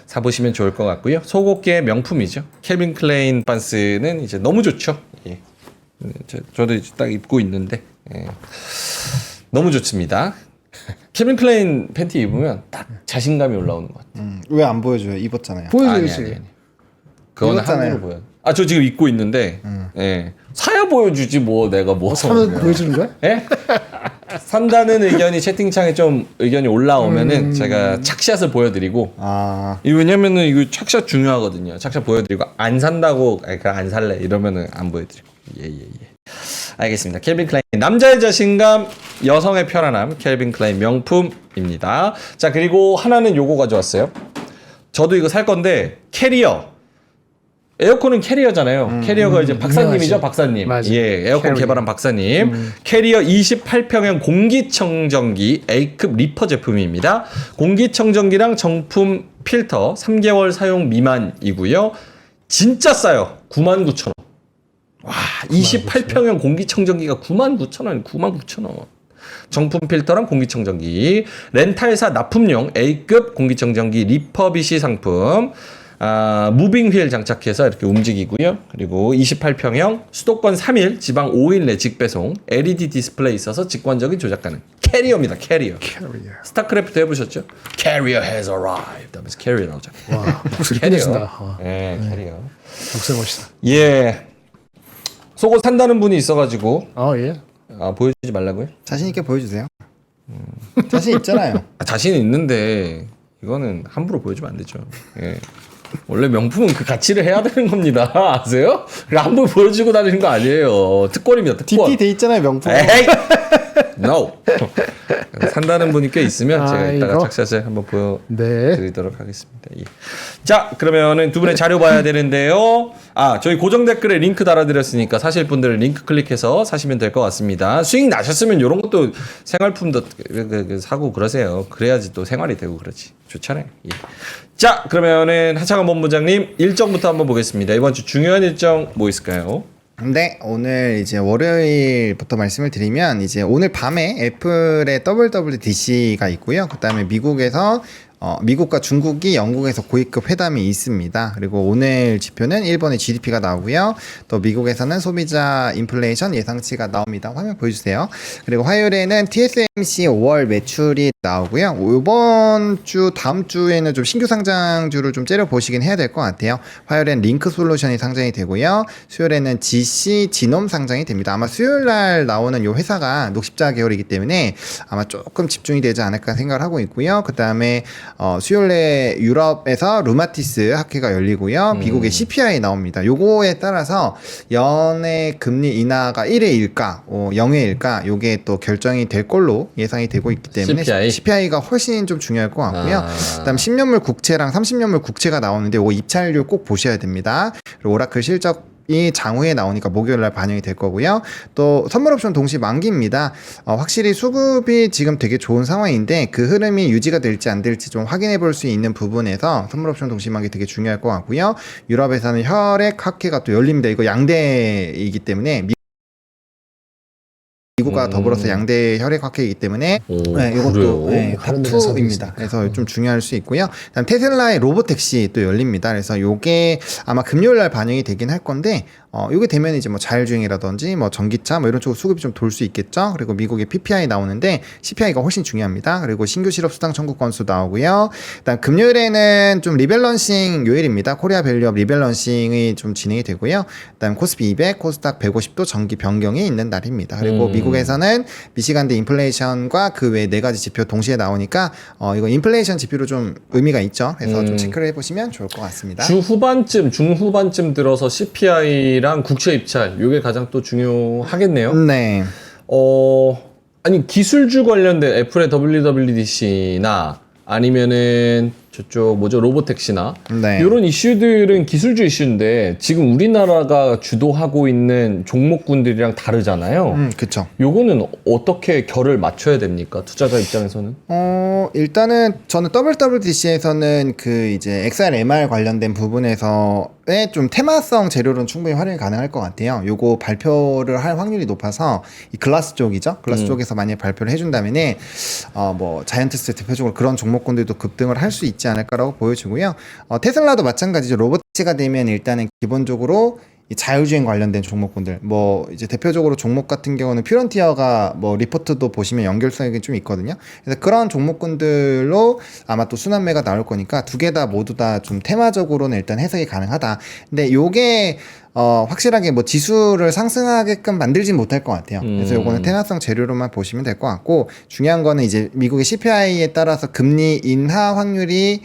사보시면 좋을 것 같고요. 속옷계 명품이죠. 켈빈 클레인 반스는 이제 너무 좋죠. 예. 저도 이제 딱 입고 있는데, 예. 너무 좋습니다. 켈빈 클레인 팬티 입으면 딱 자신감이 올라오는 것 같아요. 왜 안 보여줘요? 입었잖아요. 보여줘야지. 아니. 그건 입었잖아요. 한으로 보여. 아, 저 지금 입고 있는데, 예. 사야 보여주지, 뭐, 내가 뭐. 사면 보여주는 거야? 예? 산다는 의견이 채팅창에 좀 의견이 올라오면은 제가 착샷을 보여드리고, 아, 이 왜냐면은 이거 착샷 중요하거든요. 착샷 보여드리고, 안 산다고, 아니, 그냥 안 살래. 이러면은 안 보여드리고. 예. 알겠습니다. 켈빈 클라인. 남자의 자신감, 여성의 편안함, 켈빈 클라인 명품입니다. 자, 그리고 하나는 요거 가져왔어요. 저도 이거 살 건데, 캐리어. 에어컨은 캐리어잖아요. 캐리어가 이제 박사님이죠, 유명하지. 박사님. 맞아. 예, 에어컨 캐리어. 개발한 박사님. 캐리어 28평형 공기청정기 A급 리퍼 제품입니다. 공기청정기랑 정품 필터 3개월 사용 미만이고요. 진짜 싸요. 99,000원. 와, 28평형 공기청정기가 99,000원, 99,000원. 정품 필터랑 공기청정기, 렌탈사 납품용 A급 공기청정기 리퍼비시 상품, 무빙 휠 장착해서 이렇게 움직이고요. 그리고 28평형 수도권 3일, 지방 5일 내 직배송, LED 디스플레이 있어서 직관적인 조작 가능. 캐리어입니다. 캐리어. 스타크래프트 해보셨죠? Carrier has arrived. 하면서 캐리어 나오잖아요. 와, 목소리 끝내준다. 예, 캐리어. 목소리 멋있다. 예. 속옷 산다는 분이 있어가지고 예. 보여주지 말라고요? 자신 있게 보여주세요. 자신 있잖아요. 자신은 있는데 이거는 함부로 보여주면 안 되죠. 예. 원래 명품은 그 가치를 해야 되는 겁니다. 아세요? 함부로 보여주고 다니는 거 아니에요. 특권입니다. 특권. DP 돼 있잖아요, 명품. 에이! No. 산다는 분이 꽤 있으면 제가 이따가 이거? 작샷을 한번 네. 보여드리도록 하겠습니다. 예. 자, 그러면은 두 분의 자료 봐야 되는데요. 저희 고정 댓글에 링크 달아드렸으니까 사실 분들은 링크 클릭해서 사시면 될 것 같습니다. 수익 나셨으면 이런 것도 생활품도 사고 그러세요. 그래야지 또 생활이 되고 그러지. 좋잖아요. 예. 자, 그러면은 하창원 본부장님 일정부터 한번 보겠습니다. 이번 주 중요한 일정 뭐 있을까요? 네, 오늘 이제 월요일부터 말씀을 드리면 이제 오늘 밤에 애플의 WWDC가 있고요. 그다음에 미국에서 미국과 중국이 영국에서 고위급 회담이 있습니다. 그리고 오늘 지표는 일본의 GDP가 나오고요. 또 미국에서는 소비자 인플레이션 예상치가 나옵니다. 화면 보여주세요. 그리고 화요일에는 TSMC 5월 매출이 나오고요. 이번 주 다음 주에는 좀 신규 상장주를 좀 째려 보시긴 해야 될 것 같아요. 화요일엔 링크 솔루션이 상장이 되고요. 수요일에는 GC 지놈 상장이 됩니다. 아마 수요일 날 나오는 이 회사가 녹십자 계열이기 때문에 아마 조금 집중이 되지 않을까 생각을 하고 있고요. 그 다음에 수요일에 유럽에서 루마티스 학회가 열리고요. 미국의 CPI 나옵니다. 요거에 따라서 연의 금리 인하가 1회일까, 0회일까, 요게 또 결정이 될 걸로 예상이 되고 있기 때문에 CPI가 훨씬 좀 중요할 것 같고요. 그다음 10년물 국채랑 30년물 국채가 나오는데 요거 입찰률 꼭 보셔야 됩니다. 그리고 오라클 실적 이 장후에 나오니까 목요일날 반영이 될 거고요. 또 선물 옵션 동시 만기입니다. 확실히 수급이 지금 되게 좋은 상황인데 그 흐름이 유지가 될지 안 될지 좀 확인해 볼 수 있는 부분에서 선물 옵션 동시 만기 되게 중요할 것 같고요. 유럽에서는 혈액 학회가 또 열립니다. 이거 양대이기 때문에 미국과 더불어서 양대 혈액 학회이기 때문에 네, 이것도 네, 탑2입니다. 그래서 좀 중요할 수 있고요. 그다음 테슬라의 로보택시 또 열립니다. 그래서 요게 아마 금요일 날 반영이 되긴 할 건데 요게 되면 이제 뭐 자율주행이라든지 뭐 전기차 뭐 이런 쪽으로 수급이 좀 돌 수 있겠죠. 그리고 미국의 PPI 나오는데 CPI가 훨씬 중요합니다. 그리고 신규 실업 수당 청구 건수 나오고요. 그다음 금요일에는 좀 리밸런싱 요일입니다. 코리아 밸류업 리밸런싱이 좀 진행이 되고요. 그다음 코스피 200, 코스닥 150도 정기 변경이 있는 날입니다. 그리고 미국에서는 미시간대 인플레이션과 그 외 네 가지 지표 동시에 나오니까 이거 인플레이션 지표로 좀 의미가 있죠. 그래서 좀 체크를 해보시면 좋을 것 같습니다. 주 후반쯤, 중후반쯤 들어서 CPI랑 국채 입찰 요게 가장 또 중요하겠네요. 네. 아니 기술주 관련된 애플의 WWDC나 아니면은 저쪽 뭐죠 로보택시나 네. 이런 이슈들은 기술주 이슈인데 지금 우리나라가 주도하고 있는 종목군들이랑 다르잖아요. 그쵸. 요거는 어떻게 결을 맞춰야 됩니까? 투자자 입장에서는? 일단은 저는 WWDC에서는 그 이제 XRMR 관련된 부분에서의 좀 테마성 재료로는 충분히 활용이 가능할 것 같아요. 요거 발표를 할 확률이 높아서 이 글라스 쪽이죠. 글라스 쪽에서 만약 발표를 해준다면은 뭐 자이언트스 대표적으로 그런 종목군들도 급등을 할 수 있지 않을까라고 보여지고요. 테슬라도 마찬가지죠. 로봇치가 되면 일단은 기본적으로 이 자율주행 관련된 종목군들 뭐 이제 대표적으로 종목 같은 경우는 퓨런티어가 뭐 리포트도 보시면 연결성이 좀 있거든요. 그래서 그런 종목군들로 아마 또 순환매가 나올 거니까 두 개 다 모두 다 좀 테마적으로는 일단 해석이 가능하다. 근데 요게 확실하게 뭐 지수를 상승하게끔 만들진 못할 것 같아요. 그래서 요거는 테마성 재료로만 보시면 될 것 같고 중요한 거는 이제 미국의 CPI에 따라서 금리 인하 확률이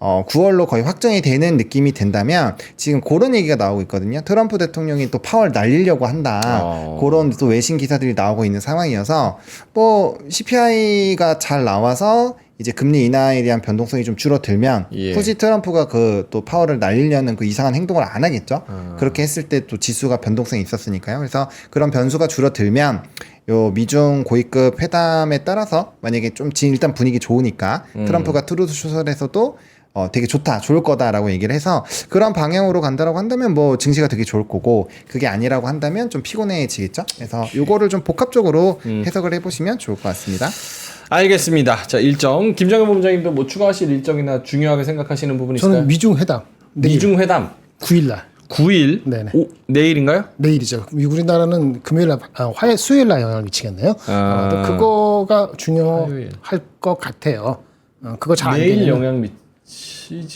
9월로 거의 확정이 되는 느낌이 된다면 지금 그런 얘기가 나오고 있거든요. 트럼프 대통령이 또 파월 날리려고 한다. 그런 또 외신 기사들이 나오고 있는 상황이어서 뭐 CPI가 잘 나와서 이제 금리 인하에 대한 변동성이 좀 줄어들면 굳이 트럼프가 그 또 파월을 날리려는 그 이상한 행동을 안 하겠죠. 그렇게 했을 때 또 지수가 변동성이 있었으니까요. 그래서 그런 변수가 줄어들면 요 미중 고위급 회담에 따라서 만약에 좀 일단 분위기 좋으니까 트럼프가 트루드 소설에서도 되게 좋다, 좋을 거다라고 얘기를 해서 그런 방향으로 간다라고 한다면 뭐 증시가 되게 좋을 거고 그게 아니라고 한다면 좀 피곤해지겠죠. 그래서 요거를 좀 복합적으로 해석을 해보시면 좋을 것 같습니다. 알겠습니다. 자 일정 김정현 본부장님도 뭐 추가하실 일정이나 중요하게 생각하시는 부분이 있을까요? 저는 미중 회담. 미중 회담 9일날. 9일? 네네. 내일인가요? 내일이죠. 우리나라는 금요일날, 수요일날 영향을 미치겠네요. 또 그거가 중요할 것 같아요. 그거 잘 안 내일 되면 영향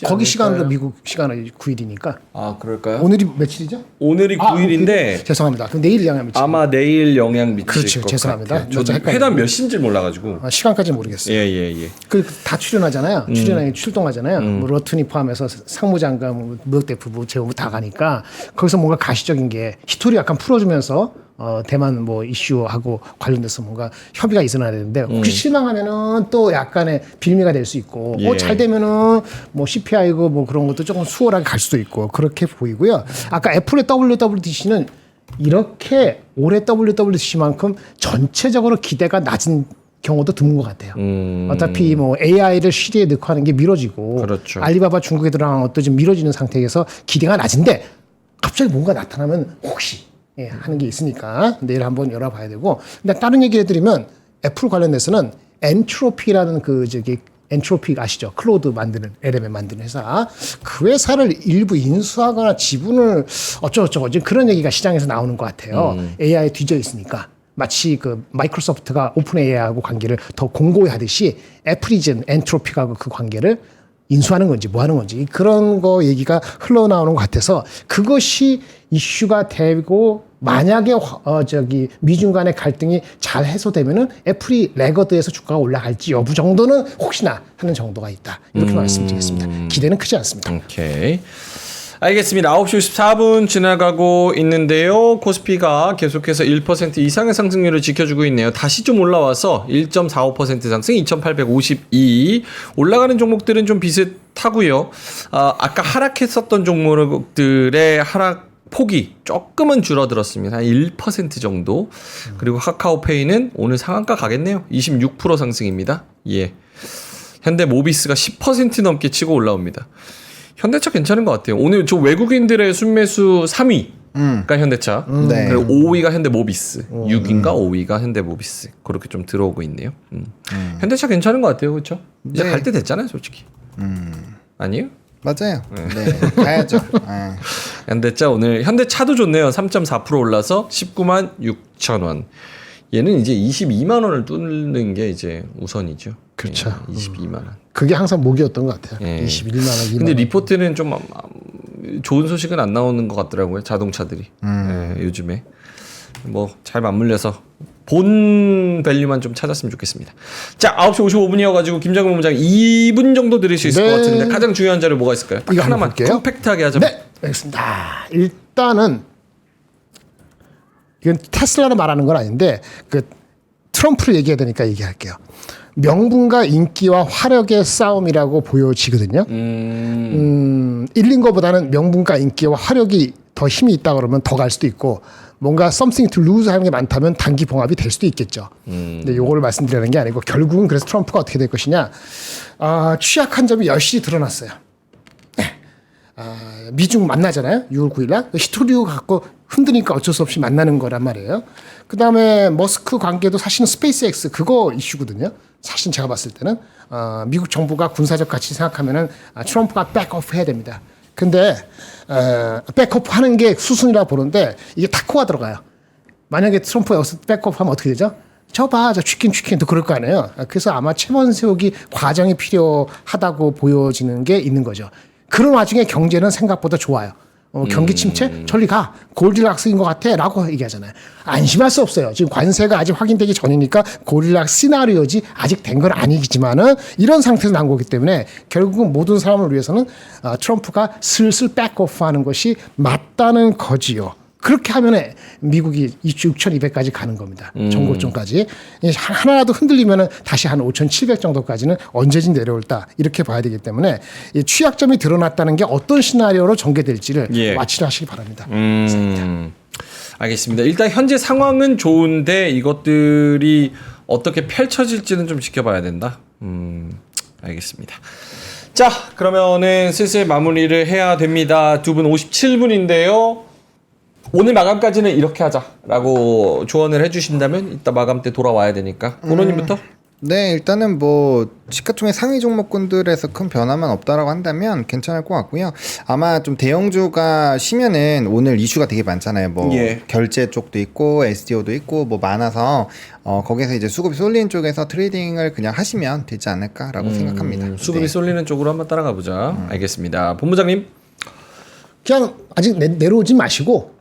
거기 시간으로 미국 시간은 9일이니까. 아, 그럴까요? 오늘이 며칠이죠? 오늘이 9일인데 죄송합니다. 그럼 내일 영향 미치. 아마 내일 영향 미칠 그렇죠. 것 죄송합니다. 같아요. 저도 저도 헷갈려요. 회담 몇 시인지 몰라가지고. 시간까지는 모르겠어요. 예. 다 출연하잖아요. 출동하잖아요. 뭐 러튼이 포함해서 상무장관, 무역대표, 재무부 다 가니까 거기서 뭔가 가시적인 게 히토리 약간 풀어주면서 대만 뭐 이슈하고 관련돼서 뭔가 협의가 있어야 되는데 혹시 실망하면은 또 약간의 빌미가 될 수 있고 예. 잘 되면은 뭐 CPI고 뭐 그런 것도 조금 수월하게 갈 수도 있고 그렇게 보이고요. 아까 애플의 WWDC는 이렇게 올해 WWDC만큼 전체적으로 기대가 낮은 경우도 드문 것 같아요. 어차피 뭐 AI를 시리에 넣고 하는 게 미뤄지고 그렇죠. 알리바바 중국에 들어간 것도 지금 미뤄지는 상태에서 기대가 낮은데 갑자기 뭔가 나타나면 혹시 하는 게 있으니까 내일 한번 열어봐야 되고. 근데 다른 얘기를 해드리면 애플 관련돼서는 엔트로피라는 엔트로피 아시죠? 클로드 만드는 LLM 만드는 회사. 그 회사를 일부 인수하거나 지분을 어쩌고저쩌고 지금 그런 얘기가 시장에서 나오는 것 같아요. AI에 뒤져 있으니까. 마치 그 마이크로소프트가 오픈 AI하고 관계를 더 공고히 하듯이 애플이 지금 엔트로피가 그 관계를 인수하는 건지 뭐 하는 건지 그런 거 얘기가 흘러나오는 것 같아서 그것이 이슈가 되고 만약에 미중 간의 갈등이 잘 해소되면은 애플이 레거드에서 주가가 올라갈지 여부 정도는 혹시나 하는 정도가 있다. 이렇게 말씀드리겠습니다. 기대는 크지 않습니다. 오케이. 알겠습니다. 9시 54분 지나가고 있는데요. 코스피가 계속해서 1% 이상의 상승률을 지켜주고 있네요. 다시 좀 올라와서 1.45% 상승 2852. 올라가는 종목들은 좀 비슷하고요. 아까 하락했었던 종목들의 하락 폭이 조금은 줄어들었습니다. 한 1% 정도. 그리고 카카오페이는 오늘 상한가 가겠네요. 26% 상승입니다. 예. 현대 모비스가 10% 넘게 치고 올라옵니다. 현대차 괜찮은 것 같아요. 오늘 저 외국인들의 순매수 3위가 현대차, 네. 그리고 5위가 현대모비스, 6위인가 5위가 현대모비스. 그렇게 좀 들어오고 있네요. 현대차 괜찮은 것 같아요, 그렇죠? 이제 네. 갈 때 됐잖아요, 솔직히. 아니요? 맞아요. 네, 가야죠. 아. 현대차 오늘 현대차도 좋네요. 3.4% 올라서 19만 6천 원. 얘는 이제 22만 원을 뚫는 게 이제 우선이죠. 그렇죠. 예, 22만 원. 그게 항상 목이었던 것 같아요. 예. 21만 원, 2만 근데 원. 리포트는 좀 좋은 소식은 안 나오는 것 같더라고요. 자동차들이 예, 요즘에 뭐 잘 맞물려서 본 밸류만 좀 찾았으면 좋겠습니다. 자, 9시 55분이어가지고 김장근 본부장 2분 정도 드릴 수 있을 네. 것 같은데 가장 중요한 자료 뭐가 있을까요? 딱 이거 하나만 볼게요. 컴팩트하게 하자면. 네, 알겠습니다. 일단은 이건 테슬라를 말하는 건 아닌데 그 트럼프를 얘기해야 되니까 얘기할게요. 명분과 인기와 화력의 싸움이라고 보여지거든요. 일린 거보다는 명분과 인기와 화력이 더 힘이 있다 그러면 더 갈 수도 있고 뭔가 something to lose 하는 게 많다면 단기 봉합이 될 수도 있겠죠. 근데 요거를 말씀드리는 게 아니고 결국은 그래서 트럼프가 어떻게 될 것이냐. 취약한 점이 여실히 드러났어요. 미중 만나잖아요. 6월 9일 날. 히토리오 갖고 흔드니까 어쩔 수 없이 만나는 거란 말이에요. 그 다음에 머스크 관계도 사실은 스페이스X 그거 이슈거든요. 사실 제가 봤을 때는 미국 정부가 군사적 가치 생각하면은 트럼프가 백오프 해야 됩니다. 근데 백오프 하는 게 수순이라 보는데 이게 타코가 들어가요. 만약에 트럼프가 여기서 백오프 하면 어떻게 되죠? 저 치킨 또 그럴 거 아니에요. 그래서 아마 채권 세우기 과정이 필요하다고 보여지는 게 있는 거죠. 그런 와중에 경제는 생각보다 좋아요. 경기 침체? 저리 가. 골디락스인 것 같아. 라고 얘기하잖아요. 안심할 수 없어요. 지금 관세가 아직 확인되기 전이니까 골디락스 시나리오지 아직 된 건 아니지만은 이런 상태에서 난 거기 때문에 결국은 모든 사람을 위해서는 트럼프가 슬슬 백오프 하는 것이 맞다는 거지요. 그렇게 하면 미국이 6,200까지 가는 겁니다. 정고점까지. 하나라도 흔들리면 다시 한 5,700 정도까지는 언제든 내려올다. 이렇게 봐야 되기 때문에 이 취약점이 드러났다는 게 어떤 시나리오로 전개될지를 예. 와치를 하시기 바랍니다. 알겠습니다. 일단 현재 상황은 좋은데 이것들이 어떻게 펼쳐질지는 좀 지켜봐야 된다. 알겠습니다. 자, 그러면은 슬슬 마무리를 해야 됩니다. 두 분 57분인데요. 오늘 마감까지는 이렇게 하자라고 조언을 해주신다면 이따 마감 때 돌아와야 되니까 고노님부터. 네, 일단은 뭐 시가총액 상위 종목군들에서 큰 변화만 없다라고 한다면 괜찮을 것 같고요. 아마 좀 대형주가 쉬면은 오늘 이슈가 되게 많잖아요. 뭐 예. 결제 쪽도 있고 SDO도 있고 뭐 많아서 거기서 이제 수급이 쏠리는 쪽에서 트레이딩을 그냥 하시면 되지 않을까라고 생각합니다. 수급이 네. 쏠리는 쪽으로 한번 따라가 보자. 알겠습니다. 본부장님. 그냥 아직 내려오지 마시고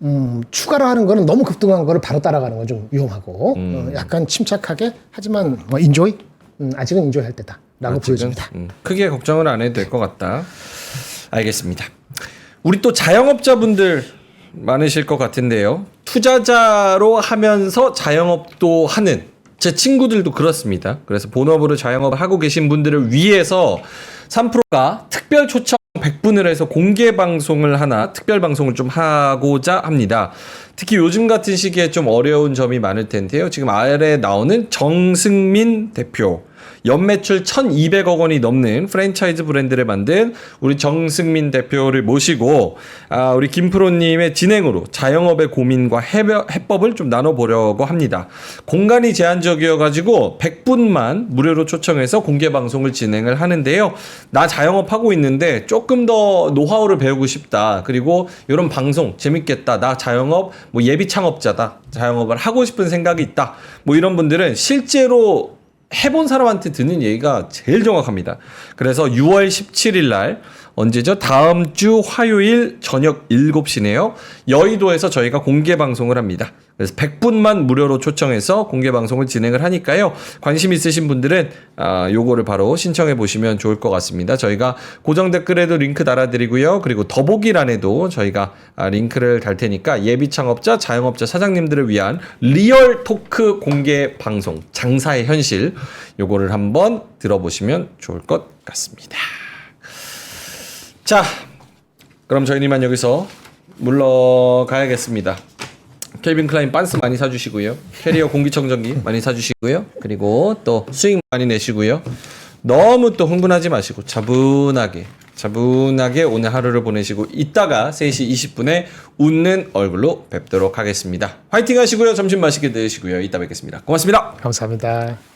추가로 하는 거는 너무 급등한 거를 바로 따라가는 건 좀 위험하고 약간 침착하게 하지만 뭐 인조이 아직은 인조이 할 때다라고 보여집니다. 크게 걱정을 안 해도 될 것 같다. 알겠습니다. 우리 또 자영업자분들 많으실 것 같은데요. 투자자로 하면서 자영업도 하는 제 친구들도 그렇습니다. 그래서 본업으로 자영업을 하고 계신 분들을 위해서 3프로가 특별 초청 100분을 해서 공개 방송을 하나 특별 방송을 좀 하고자 합니다. 특히 요즘 같은 시기에 좀 어려운 점이 많을 텐데요. 지금 아래에 나오는 정승민 대표, 연매출 1,200억 원이 넘는 프랜차이즈 브랜드를 만든 우리 정승민 대표를 모시고 우리 김프로님의 진행으로 자영업의 고민과 해법을 좀 나눠보려고 합니다. 공간이 제한적이어가지고 100분만 무료로 초청해서 공개 방송을 진행을 하는데요. 나 자영업하고 있는데 조금 더 노하우를 배우고 싶다. 그리고 이런 방송 재밌겠다. 나 자영업 뭐 예비 창업자다. 자영업을 하고 싶은 생각이 있다. 뭐 이런 분들은 실제로 해본 사람한테 듣는 얘기가 제일 정확합니다. 그래서 6월 17일 날 언제죠? 다음 주 화요일 저녁 7시네요. 여의도에서 저희가 공개 방송을 합니다. 그래서 100분만 무료로 초청해서 공개 방송을 진행을 하니까요. 관심 있으신 분들은 요거를 바로 신청해 보시면 좋을 것 같습니다. 저희가 고정 댓글에도 링크 달아드리고요. 그리고 더보기란에도 저희가 링크를 달 테니까 예비 창업자, 자영업자 사장님들을 위한 리얼 토크 공개 방송 장사의 현실 요거를 한번 들어보시면 좋을 것 같습니다. 자, 그럼 저희는 이만 여기서 물러가야겠습니다. 켈빈 클라인 빤스 많이 사주시고요. 캐리어 공기청정기 많이 사주시고요. 그리고 또 수익 많이 내시고요. 너무 또 흥분하지 마시고 차분하게 오늘 하루를 보내시고 이따가 3시 20분에 웃는 얼굴로 뵙도록 하겠습니다. 화이팅 하시고요. 점심 맛있게 드시고요. 이따 뵙겠습니다. 고맙습니다. 감사합니다.